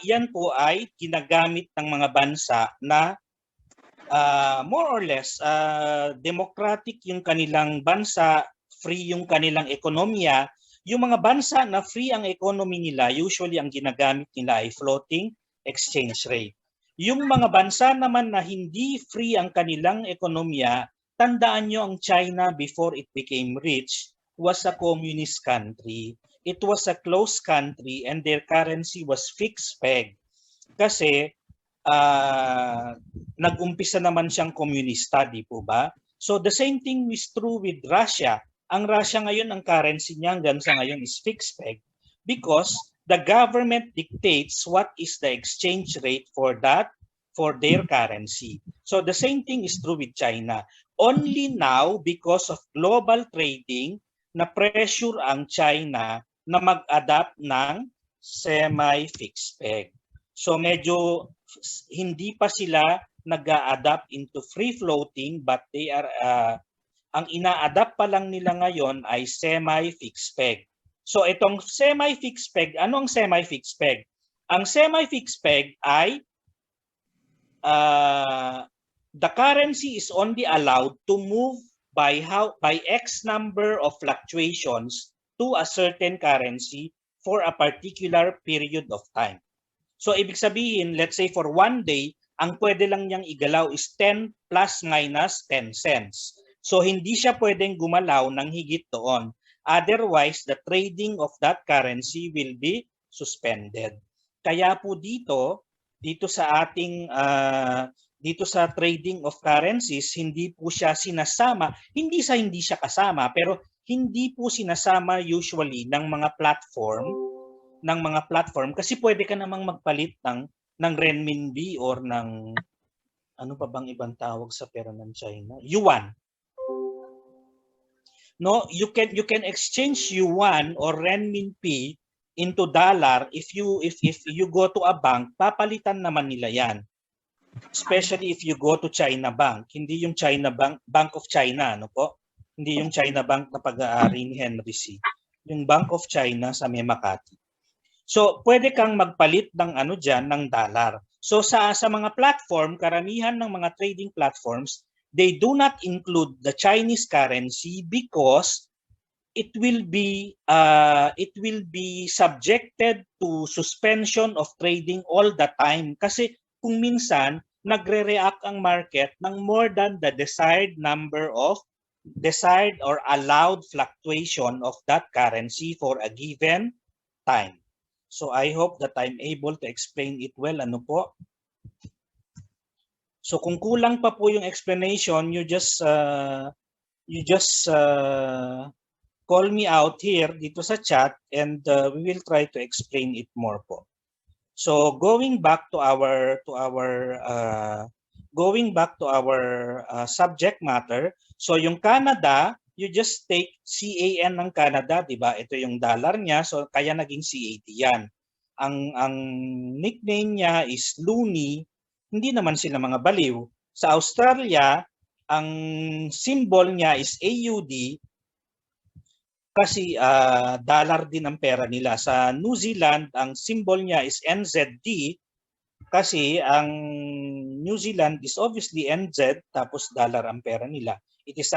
yan po ay ginagamit ng mga bansa na more or less democratic yung kanilang bansa, free yung kanilang ekonomiya. Yung mga bansa na free ang economy nila, usually ang ginagamit nila ay floating exchange rate. Yung mga bansa naman na hindi free ang kanilang ekonomiya, tandaan nyo ang China before it became rich was a communist country. It was a closed country and their currency was fixed peg. Kasi nag-umpisa naman siyang komunista, di po ba? So the same thing is true with Russia. Ang Russia ngayon, ang currency niya hanggang sa ngayon is fixed peg because the government dictates what is the exchange rate for their currency. So the same thing is true with China. Only now, because of global trading, na pressure ang China na mag-adapt ng semi-fixed peg. So medyo hindi pa sila nag-a-adapt into free floating, but they are ang ina-adapt pa lang nila ngayon ay semi-fixed peg. So itong semi-fixed peg, ano ang semi-fixed peg? Ang semi-fixed peg ay the currency is only allowed to move by X number of fluctuations to a certain currency for a particular period of time. So ibig sabihin, let's say for one day, ang pwede lang niyang igalaw is 10 plus minus 10 cents. So hindi siya pwedeng gumalaw ng higit doon. Otherwise, the trading of that currency will be suspended. Kaya po dito sa ating dito sa trading of currencies, hindi po siya sinasama, hindi siya kasama, pero hindi po sinasama usually ng mga platform kasi pwede ka namang magpalit ng renminbi or ng ano pa bang ibang tawag sa pera ng China? Yuan. No, you can exchange yuan or renminbi into dollar if you go to a bank, papalitan naman nila 'yan. Especially if you go to China Bank. Hindi yung China Bank, Bank of China, ano po? Hindi yung China Bank na pag-aari ni Henry C. Yung Bank of China sa may Makati. So, pwede kang magpalit ng ano diyan ng dollar. So sa mga platform, karamihan ng mga trading platforms, they do not include the Chinese currency because it will be subjected to suspension of trading all the time kasi kung minsan nagre-react ang market ng more than the desired or allowed fluctuation of that currency for a given time. So I hope that I'm able to explain it well. Ano po? So kung kulang pa po yung explanation, you just call me out here dito sa chat and we will try to explain it more po. So going back to our subject matter. So yung Canada, you just take CAN ng Canada, 'di ba? Ito yung dollar niya, so kaya naging CAD 'yan. Ang nickname niya is Loonie. Hindi naman sila mga baliw. Sa Australia, ang symbol niya is AUD kasi dollar din ang pera nila. Sa New Zealand, ang symbol niya is NZD kasi ang New Zealand is obviously NZ tapos dollar ang pera nila. It is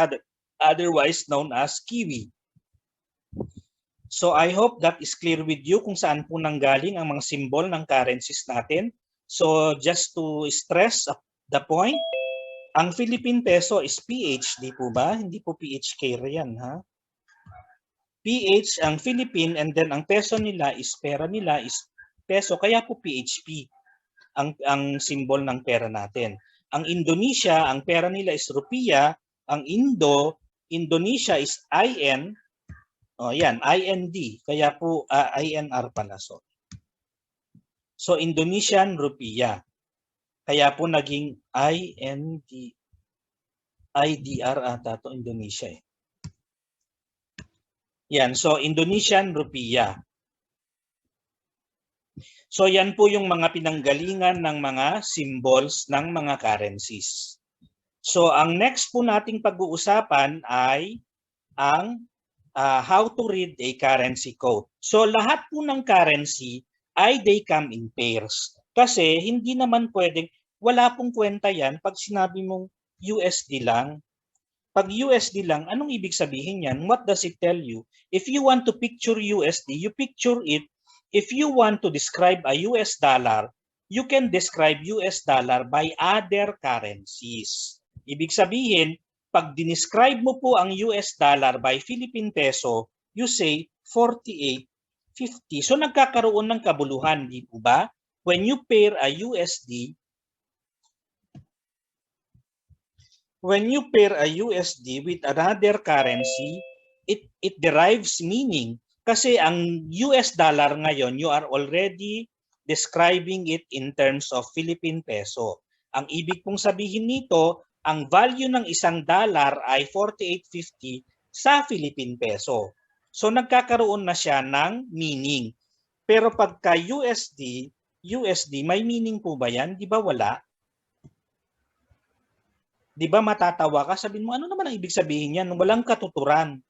otherwise known as Kiwi. So I hope that is clear with you kung saan po nanggaling ang mga symbol ng currencies natin. So just to stress the point, ang Philippine peso is PH, di po ba? Hindi po PHK yan, ha? PH ang Philippine and then ang peso nila is pera nila is peso, kaya po PHP ang symbol ng pera natin. Ang Indonesia, ang pera nila is rupiah, ang Indonesia is IN. Oh, yan, IND. Kaya po INR pala. So Indonesian rupiah. Kaya po naging IDR ata to Indonesia eh. Yan, so Indonesian rupiah. So yan po yung mga pinanggalingan ng mga symbols ng mga currencies. So ang next po nating pag-uusapan ay ang how to read a currency code. So lahat po ng currency ay they come in pairs. Kasi hindi naman pwedeng, wala pong kwenta yan pag sinabi mong USD lang. Pag USD lang, anong ibig sabihin yan? What does it tell you? If you want to picture USD, you picture it. If you want to describe a US dollar, you can describe US dollar by other currencies. Ibig sabihin, pag dinescribe mo po ang US dollar by Philippine peso, you say 48.50. So nagkakaroon ng kabuluhan, di po ba? When you pair a USD with another currency, it derives meaning. Kasi ang US dollar ngayon, you are already describing it in terms of Philippine peso. Ang ibig pong sabihin nito, ang value ng isang dollar ay 48.50 sa Philippine peso. So nagkakaroon na siya ng meaning. Pero pagka USD, may meaning po ba yan? Di ba wala? Di ba matatawa ka? Sabihin mo, ano naman ang ibig sabihin yan? Walang katuturan.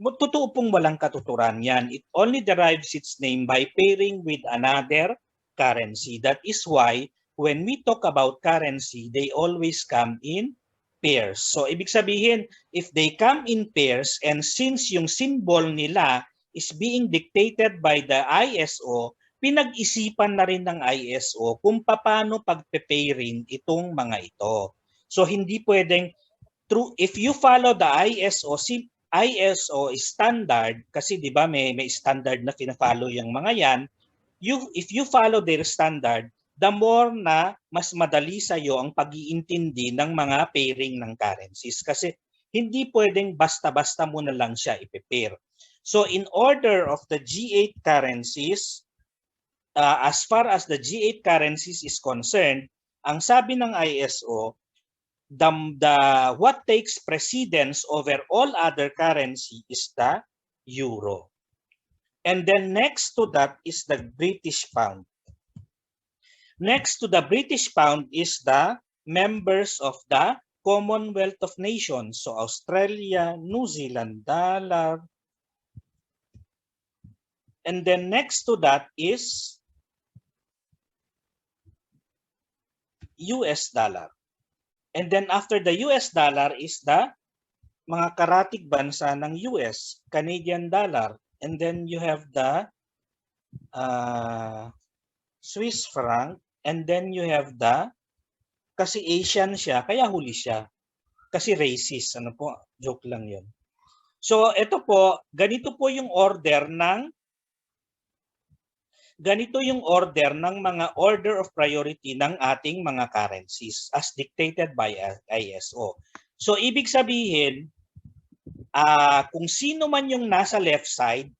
Totoo pong walang katuturan yan. It only derives its name by pairing with another currency. That is why when we talk about currency, they always come in pairs. So ibig sabihin, if they come in pairs and since yung symbol nila is being dictated by the ISO, pinag-isipan na rin ng ISO kung paano pagpe-pairing itong mga ito. So hindi pwedeng if you follow the ISO is standard kasi 'di ba may standard na fina-follow yung mga yan. If you follow their standard, the more na mas madali sa iyo ang pag-iintindi ng mga pairing ng currencies kasi hindi pwedeng basta-basta mo na lang siya i-pair. So in order of the G8 currencies, as far as the G8 currencies is concerned, ang sabi ng ISO, what takes precedence over all other currency is the euro. And then next to that is the British pound. Next to the British pound is the members of the Commonwealth of Nations. So Australia, New Zealand dollar. And then next to that is US dollar. And then after the US dollar is the mga karatig bansa ng US, Canadian dollar. And then you have the Swiss franc. And then you have the, kasi Asian siya, kaya huli siya. Kasi racist, ano po, joke lang yun. So ito po, ganito yung order ng mga order of priority ng ating mga currencies as dictated by ISO. So ibig sabihin, kung sino man yung nasa left side,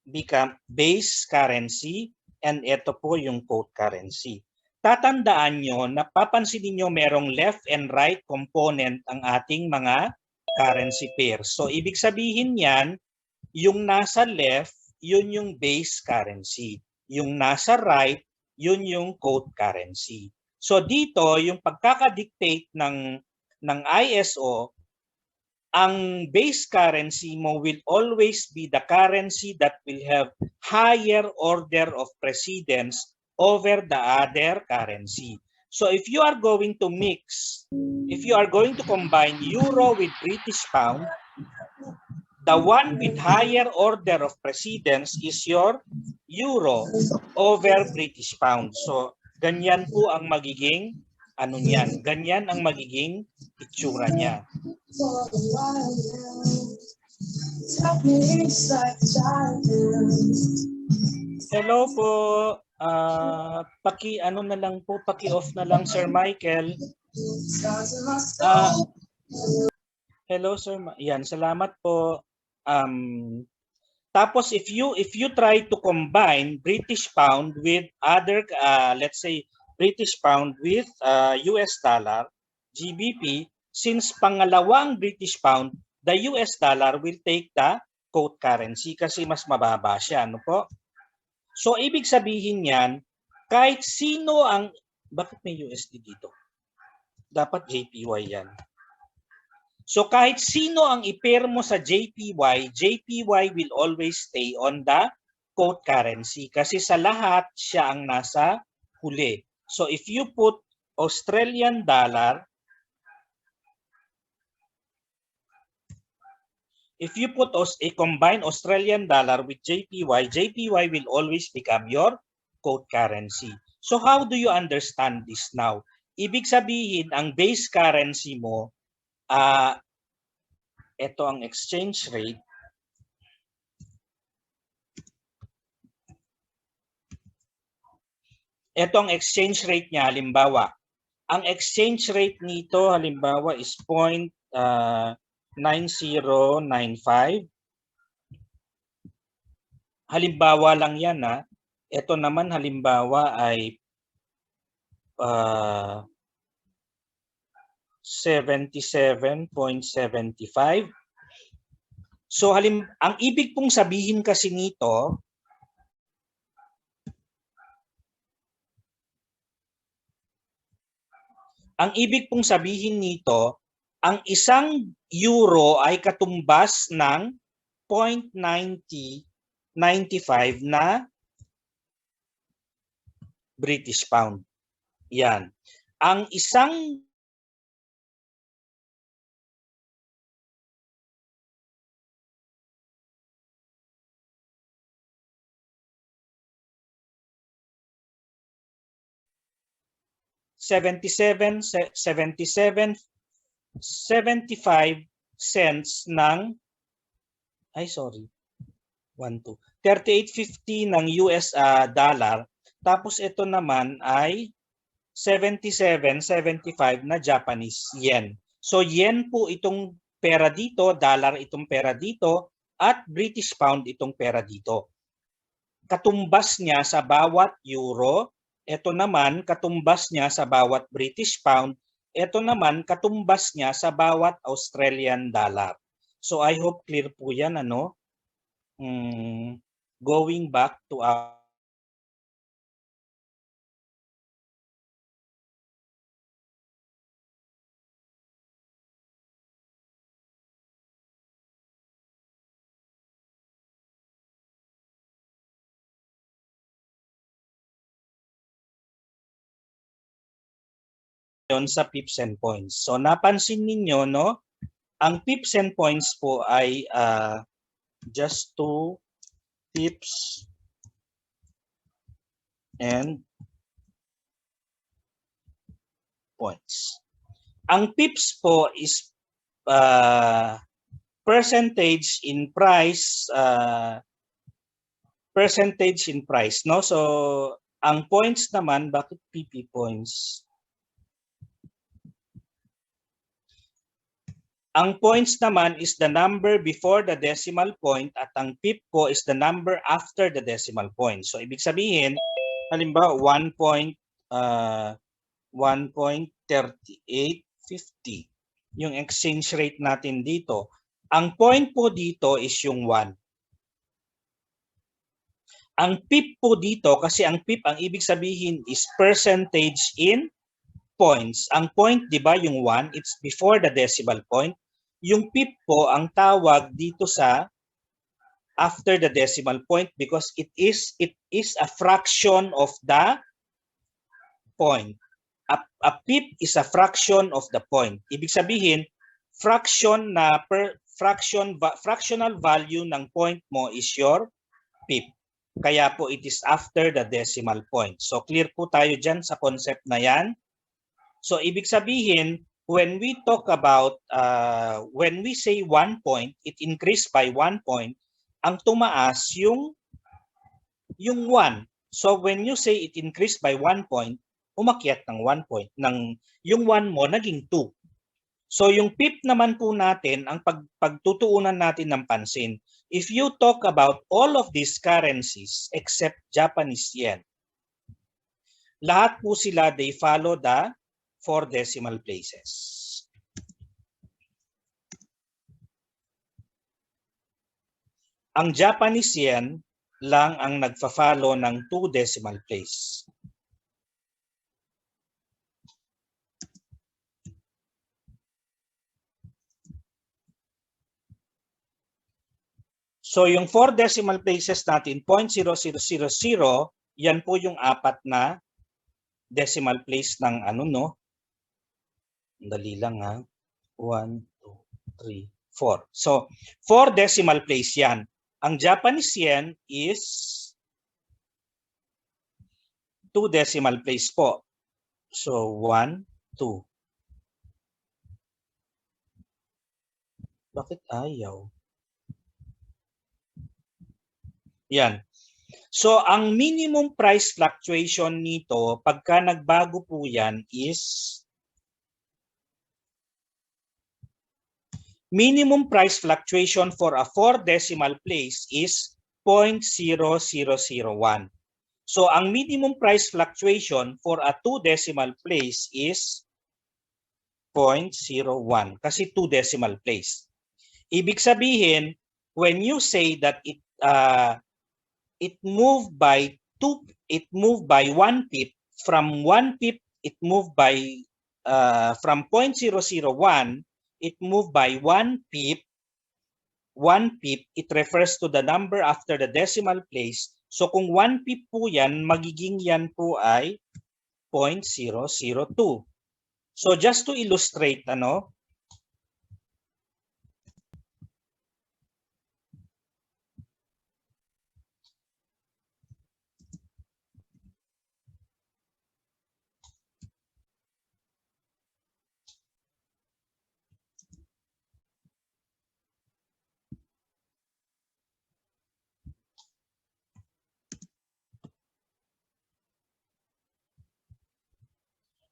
become base currency, and ito po yung quote currency. Tatandaan nyo, napapansinin nyo merong left and right component ang ating mga currency pairs. So ibig sabihin yan, yung nasa left, yun yung base currency. Yung nasa right, yun yung quote currency. So dito, yung pagkakadictate ng ISO, ang base currency mo will always be the currency that will have higher order of precedence over the other currency. So if you are going to combine euro with British pound, the one with higher order of precedence is your euro over British pound. So ganyan po ang magiging ganyan ang magiging itsura niya. Hello po. Paki-off na lang Sir Michael. Hello Sir. Yan, salamat po. Tapos if you try to combine British pound with other let's say British pound with US dollar, GBP, since pangalawang British pound, the US dollar will take the quote currency kasi mas mababa siya, ano po? So ibig sabihin niyan, kahit sino ang, bakit may USD dito? Dapat JPY yan. So kahit sino ang i-pair mo sa JPY, JPY will always stay on the quote currency kasi sa lahat siya ang nasa huli. So if you put Australian dollar, if you put a combined Australian dollar with JPY, JPY will always become your quote currency. So how do you understand this now? Ibig sabihin, ang base currency mo, ito ang exchange rate. Ito ang exchange rate niya, halimbawa. Ang exchange rate nito, halimbawa, is 0.9095. Halimbawa lang yan, ha. Ito naman, halimbawa, ay 77.75. So, ang ibig pong sabihin kasi nito, ang isang euro ay katumbas ng 0.9095 na British pound. Yan. Ang isang $77.75 ng 38.50 ng US dollar. Tapos ito naman ay 77.75 na Japanese yen. So yen po itong pera dito, dollar itong pera dito, at British pound itong pera dito. Katumbas niya sa bawat euro. Ito naman, katumbas niya sa bawat British pound. Ito naman, katumbas niya sa bawat Australian dollar. So I hope clear po yan, ano? Going back to our yon sa pips and points. So napansin ninyo, no? Ang pips and points po ay just 2 pips and points. Ang pips po is percentage in price, no? So ang points naman, bakit PP points? Ang points naman is the number before the decimal point at ang pip po is the number after the decimal point. So ibig sabihin, halimbawa 1.3850 yung exchange rate natin dito. Ang point po dito is yung 1. Ang pip po dito, kasi ang pip ang ibig sabihin is percentage in points. Ang point, di ba, yung 1, it's before the decimal point. Yung pip po ang tawag dito sa after the decimal point because it is a fraction of the point. A pip is a fraction of the point. Ibig sabihin, fractional value ng point mo is your pip. Kaya po it is after the decimal point. So clear po tayo dyan sa concept na yan. So ibig sabihin, when we talk about, when we say 1 point, it increased by 1 point, ang tumaas yung 1. So when you say it increased by 1 point, umakyat ng 1 point. Yung 1 mo naging 2. So yung pip naman po natin, ang pagtutuunan natin ng pansin, if you talk about all of these currencies except Japanese yen, lahat po sila, they follow the 4 decimal places. Ang Japanese yen lang ang nagfa-follow ng 2 decimal place. So yung 4 decimal places natin, 0.0000, yan po yung 4 na decimal place ng ano, no? Dali lang ha. 1, 2, 3, 4. So 4 decimal place yan. Ang Japanese yen is 2 decimal place po. So 1, 2. Bakit ayaw? Yan. So ang minimum price fluctuation nito, pagka nagbago po yan is minimum price fluctuation for a 4 decimal place is 0.0001. So ang minimum price fluctuation for a 2 decimal place is 0.01 kasi 2 decimal place. Ibig sabihin, when you say that it moved by 1 pip, from 1 pip it moved by from 0.001, it moved by 1 pip. 1 pip, it refers to the number after the decimal place. So kung 1 pip po yan, magiging yan po ay 0.002. So just to illustrate, ano,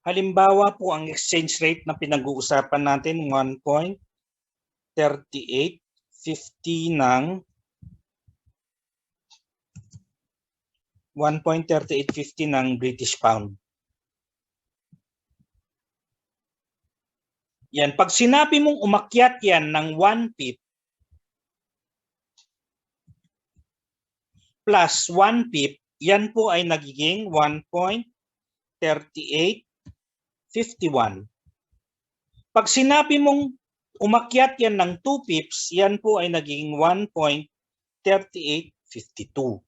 halimbawa po ang exchange rate na pinag-uusapan natin 1.3850 ng 1.3850 ng British pound. Yan, pag sinabi mong umakyat yan ng 1 pip plus 1 pip, yan po ay nagiging 1.3851. Pag sinabi mong umakyat yan ng 2 pips, yan po ay naging 1.3852.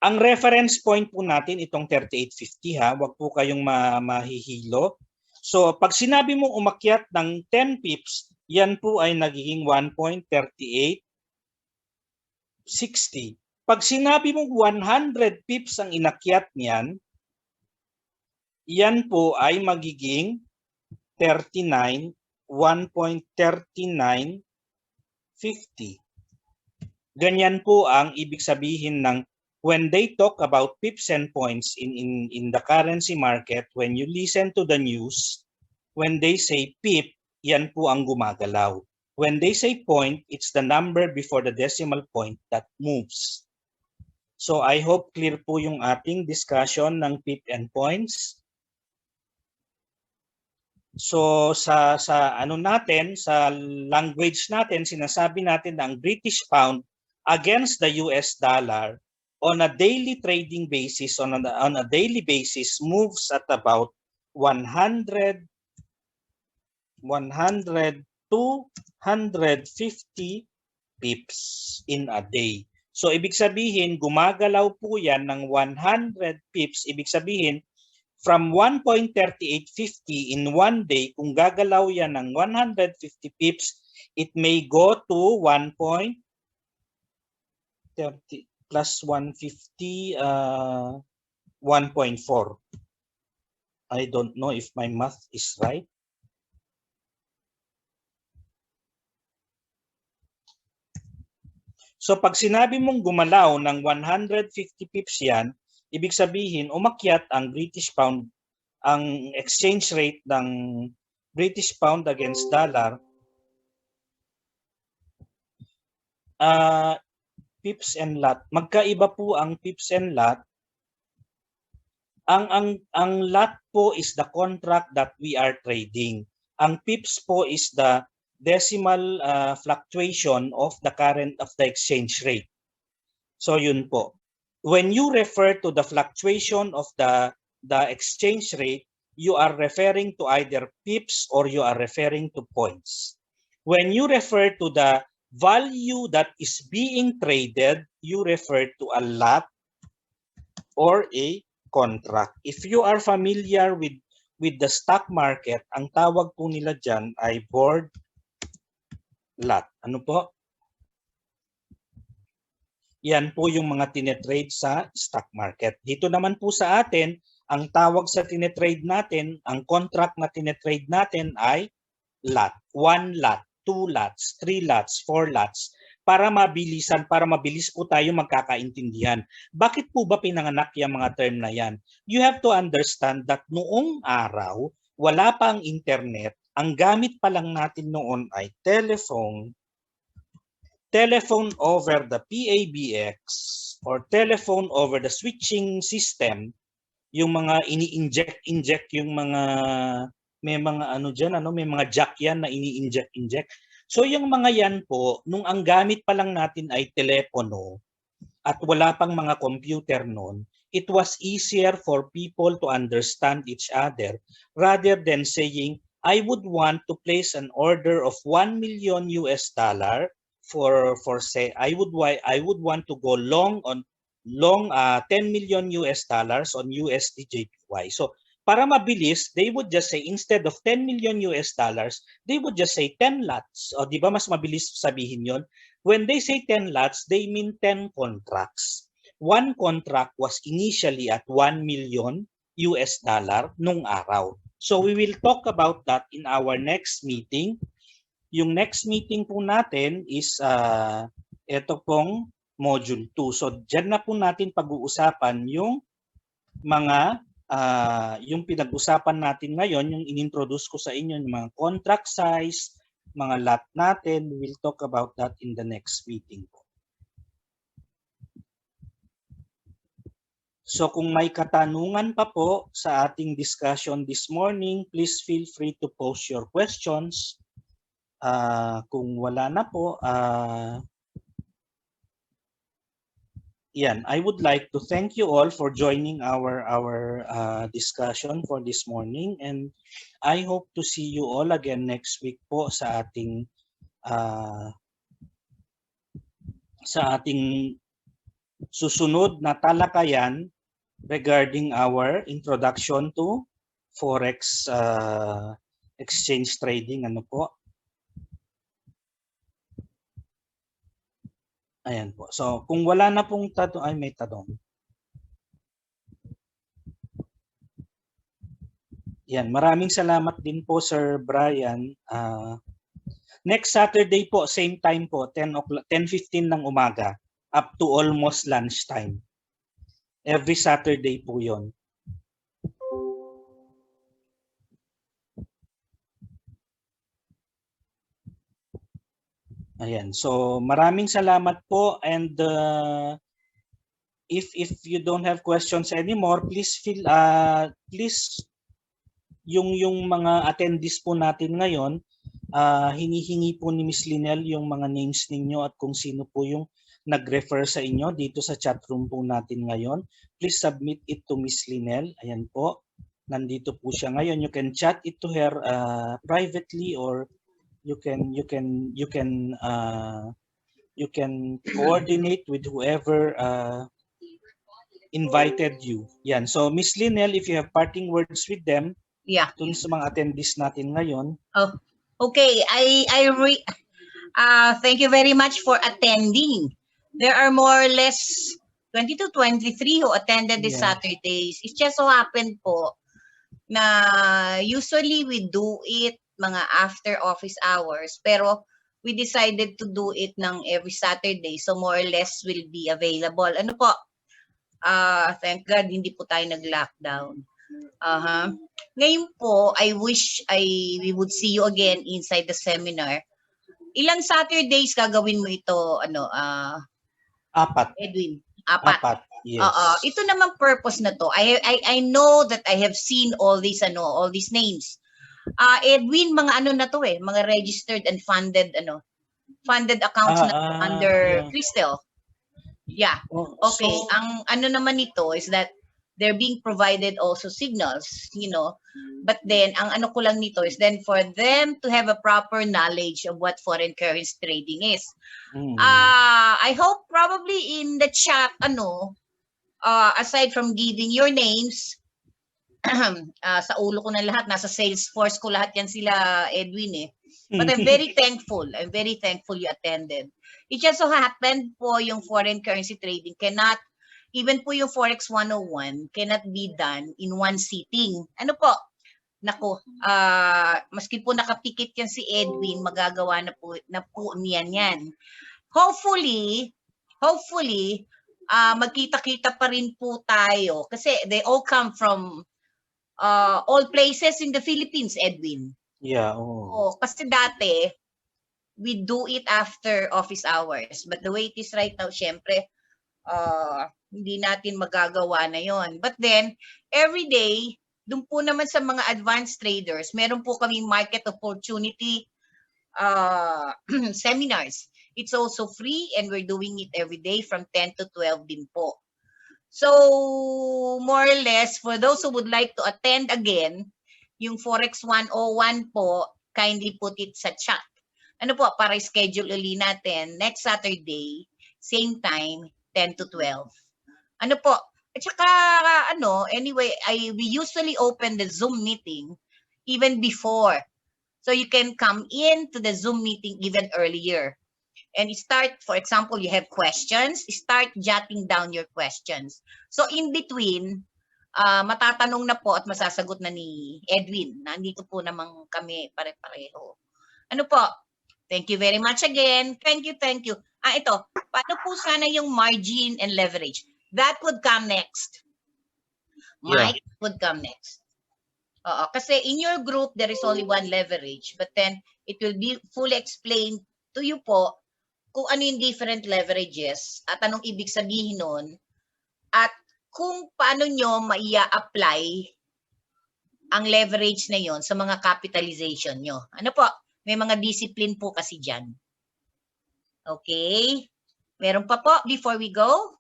Ang reference point po natin itong 3850 ha, wag po kayong mahihilo. So pag sinabi mong umakyat ng 10 pips, yan po ay nagiging 1.3860. Pag sinabi mong 100 pips ang inakyat niyan, yan po ay magiging 1.3950. Ganyan po ang ibig sabihin ng when they talk about pips and points in the currency market, when you listen to the news, when they say pip, yan po ang gumagalaw. When they say point, it's the number before the decimal point that moves. So I hope clear po yung ating discussion ng pip and points. So sa ano natin, sa language natin, sinasabi natin na ang British pound against the US dollar on a daily trading basis, on a daily basis, moves at about 100 to 150 pips in a day. So ibig sabihin, gumagalaw po yan ng 100 pips. Ibig sabihin, from 1.3850 in one day, kung gagalaw yan ng 150 pips, it may go to 1.30 plus 150, 1.4. I don't know if my math is right. So pag sinabi mong gumalaw ng 150 pips yan, ibig sabihin umakyat ang British pound, ang exchange rate ng British pound against dollar, pips and lot. Magkaiba po ang pips and lot. Ang lot po is the contract that we are trading. Ang pips po is the decimal fluctuation of the exchange rate. So yun po. When you refer to the fluctuation of the exchange rate, you are referring to either pips or you are referring to points. When you refer to the value that is being traded, you refer to a lot or a contract. If you are familiar with the stock market, ang tawag po nila dyan ay board lot. Ano po? Yan po yung mga tinetrade sa stock market. Dito naman po sa atin, ang tawag sa tinetrade natin, ang contract na tinetrade natin ay lot. 1 lot, 2 lots, 3 lots, 4 lots. Para mabilisan, para mabilis po tayo magkakaintindihan. Bakit po ba pinanganak yung mga term na yan? You have to understand that noong araw, wala pa ang internet. Ang gamit pa lang natin noon ay telephone over the PABX or telephone over the switching system, yung mga ini-inject yung mga, may mga ano dyan, may mga jack yan na ini-inject. So yung mga yan po, nung ang gamit pa lang natin ay telepono at wala pang mga computer noon, it was easier for people to understand each other rather than saying, I would want to place an order of $1 million for say I would want to go long 10 million US dollars on USD JPY. So para mabilis, they would just say instead of 10 million US dollars, they would just say 10 lots. O di ba mas mabilis sabihin 'yon? When they say 10 lots, they mean 10 contracts. One contract was initially at 1 million US dollar nung araw. So we will talk about that in our next meeting. Yung next meeting po natin is ito pong module 2. So diyan na po natin pag-uusapan yung mga yung pinag-usapan natin ngayon, yung inintroduce ko sa inyo, yung mga contract size, mga lot natin. We will talk about that in the next meeting po. So kung may katanungan pa po sa ating discussion this morning, please feel free to post your questions. Kung wala na po, yan, I would like to thank you all for joining our discussion for this morning, and I hope to see you all again next week po sa ating susunod na talakayan regarding our introduction to Forex exchange trading. Ano po? Ayan po. So, kung wala na pong tanong, ay may tanong. Yan, maraming salamat din po Sir Brian. Next Saturday po, same time po, 10:15 ng umaga up to almost lunchtime. Every Saturday po 'yon. Ayan. So, maraming salamat po, and if you don't have questions anymore, please yung mga attendees po natin ngayon, hinihingi po ni Miss Linel yung mga names ninyo at kung sino po yung nag-refer sa inyo dito sa chat room po natin ngayon. Please submit it to Miss Linel. Ayan po. Nandito po siya ngayon. You can chat it to her privately, or you can coordinate with whoever invited you. Yan. So Miss Linel, if you have parting words with them, Yeah. dun sa mga attendees natin ngayon. Oh, okay. Thank you very much for attending. There are more or less 20 to 23 who attended this Saturdays. It just so happened po na usually we do it mga after office hours, pero we decided to do it ng every Saturday, so more or less will be available. Ano po? Thank God hindi po tayo nag-lockdown. Ngayon po, I wish we would see you again inside the seminar. Ilang Saturdays gagawin mo ito, Apat. Edwin? Apat. Yes. Ito naman purpose na to. I know that I have seen all these names. Edwin, mga na to mga registered and funded accounts under Crystal. Yeah. Okay. So, ang naman nito is that they're being provided also signals, but then ang ko lang nito is then for them to have a proper knowledge of what foreign currency trading is. I hope probably in the chat, aside from giving your names, sa ulo ko na lahat, nasa Salesforce ko lahat yan sila, Edwin But I'm very thankful. I'm very thankful you attended. It just so happened po yung foreign currency trading cannot, even po yung Forex 101 cannot be done in one sitting. Ano po? Naku, maski po nakapikit yan si Edwin, magagawa na po niyan yan. Hopefully, magkita-kita pa rin po tayo kasi they all come from all places in the Philippines, Edwin. Yeah. Kasi dati, we do it after office hours. But the way it is right now, syempre, hindi natin magagawa na yon. But then, every day, dun po naman sa mga advanced traders, meron po kaming market opportunity seminars. It's also free and we're doing it every day from 10 to 12 din po. So, more or less, for those who would like to attend again, yung Forex 101 po, kindly put it sa chat. Ano po, para schedule uli natin next Saturday, same time, 10 to 12. Ano po, at saka, anyway, we usually open the Zoom meeting even before. So you can come in to the Zoom meeting even earlier. And start, for example, you have questions, start jotting down your questions. So in between, matatanong na po at masasagot na ni Edwin. Nandito po namang kami pare-pareho. Ano po? Thank you very much again. Thank you. Ito. Paano po sana yung margin and leverage? That would come next. Mike would come next. Kasi in your group, there is only one leverage. But then, it will be fully explained to you po kung ano yung different leverages at anong ibig sabihin nun at kung paano nyo maia-apply ang leverage na yon sa mga capitalization nyo. Ano po? May mga discipline po kasi dyan. Okay? Meron pa po before we go?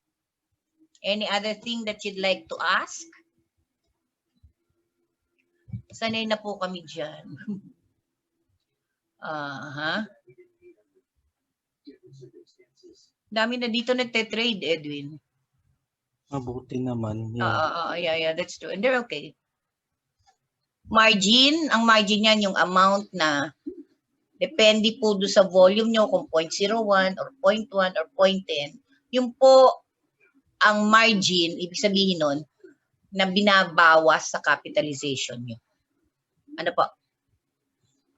Any other thing that you'd like to ask? Sanay na po kami dyan. Dami na dito nagte-trade, Edwin. Mabuti naman. Yeah, that's true. And they're okay. Margin, ang margin niyan yung amount na depende po do sa volume nyo kung 0.01 or 0.1 or 0.10. Yung po ang margin, ibig sabihin nun, na binabawas sa capitalization nyo. Ano po?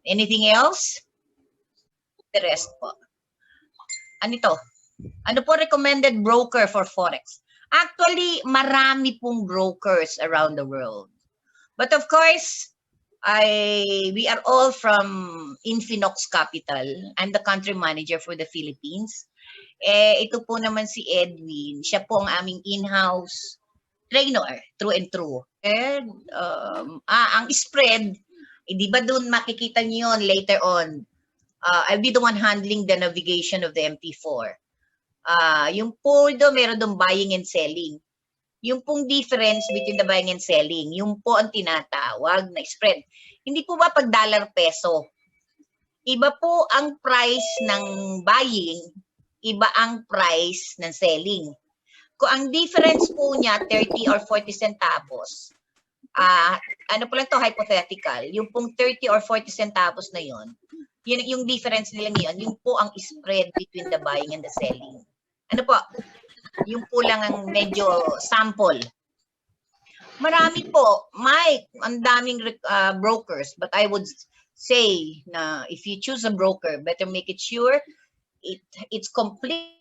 Anything else? The rest po. Ano ito? Ano po recommended broker for Forex? Actually, marami pong brokers around the world. But of course, we are all from Infinox Capital. I'm the country manager for the Philippines. Ito po naman si Edwin. Siya po ang aming in-house trainer, through and through. And ang spread, di ba doon makikita niyo yun later on? I'll be the one handling the navigation of the MP4. Yung po doon, meron doon buying and selling. Yung pong difference between the buying and selling, yung po ang tinatawag na spread. Hindi po ba pag dollar peso? Iba po ang price ng buying, iba ang price ng selling. Kung ang difference po niya 30 or 40 centavos, ano po lang to hypothetical, yung pong 30 or 40 centavos na yon, yung difference nila ngayon, yung po ang spread between the buying and the selling. Ano po? Yung po lang ang medyo sample. Marami po, Mike, ang daming brokers, but I would say na if you choose a broker, better make it sure it's complete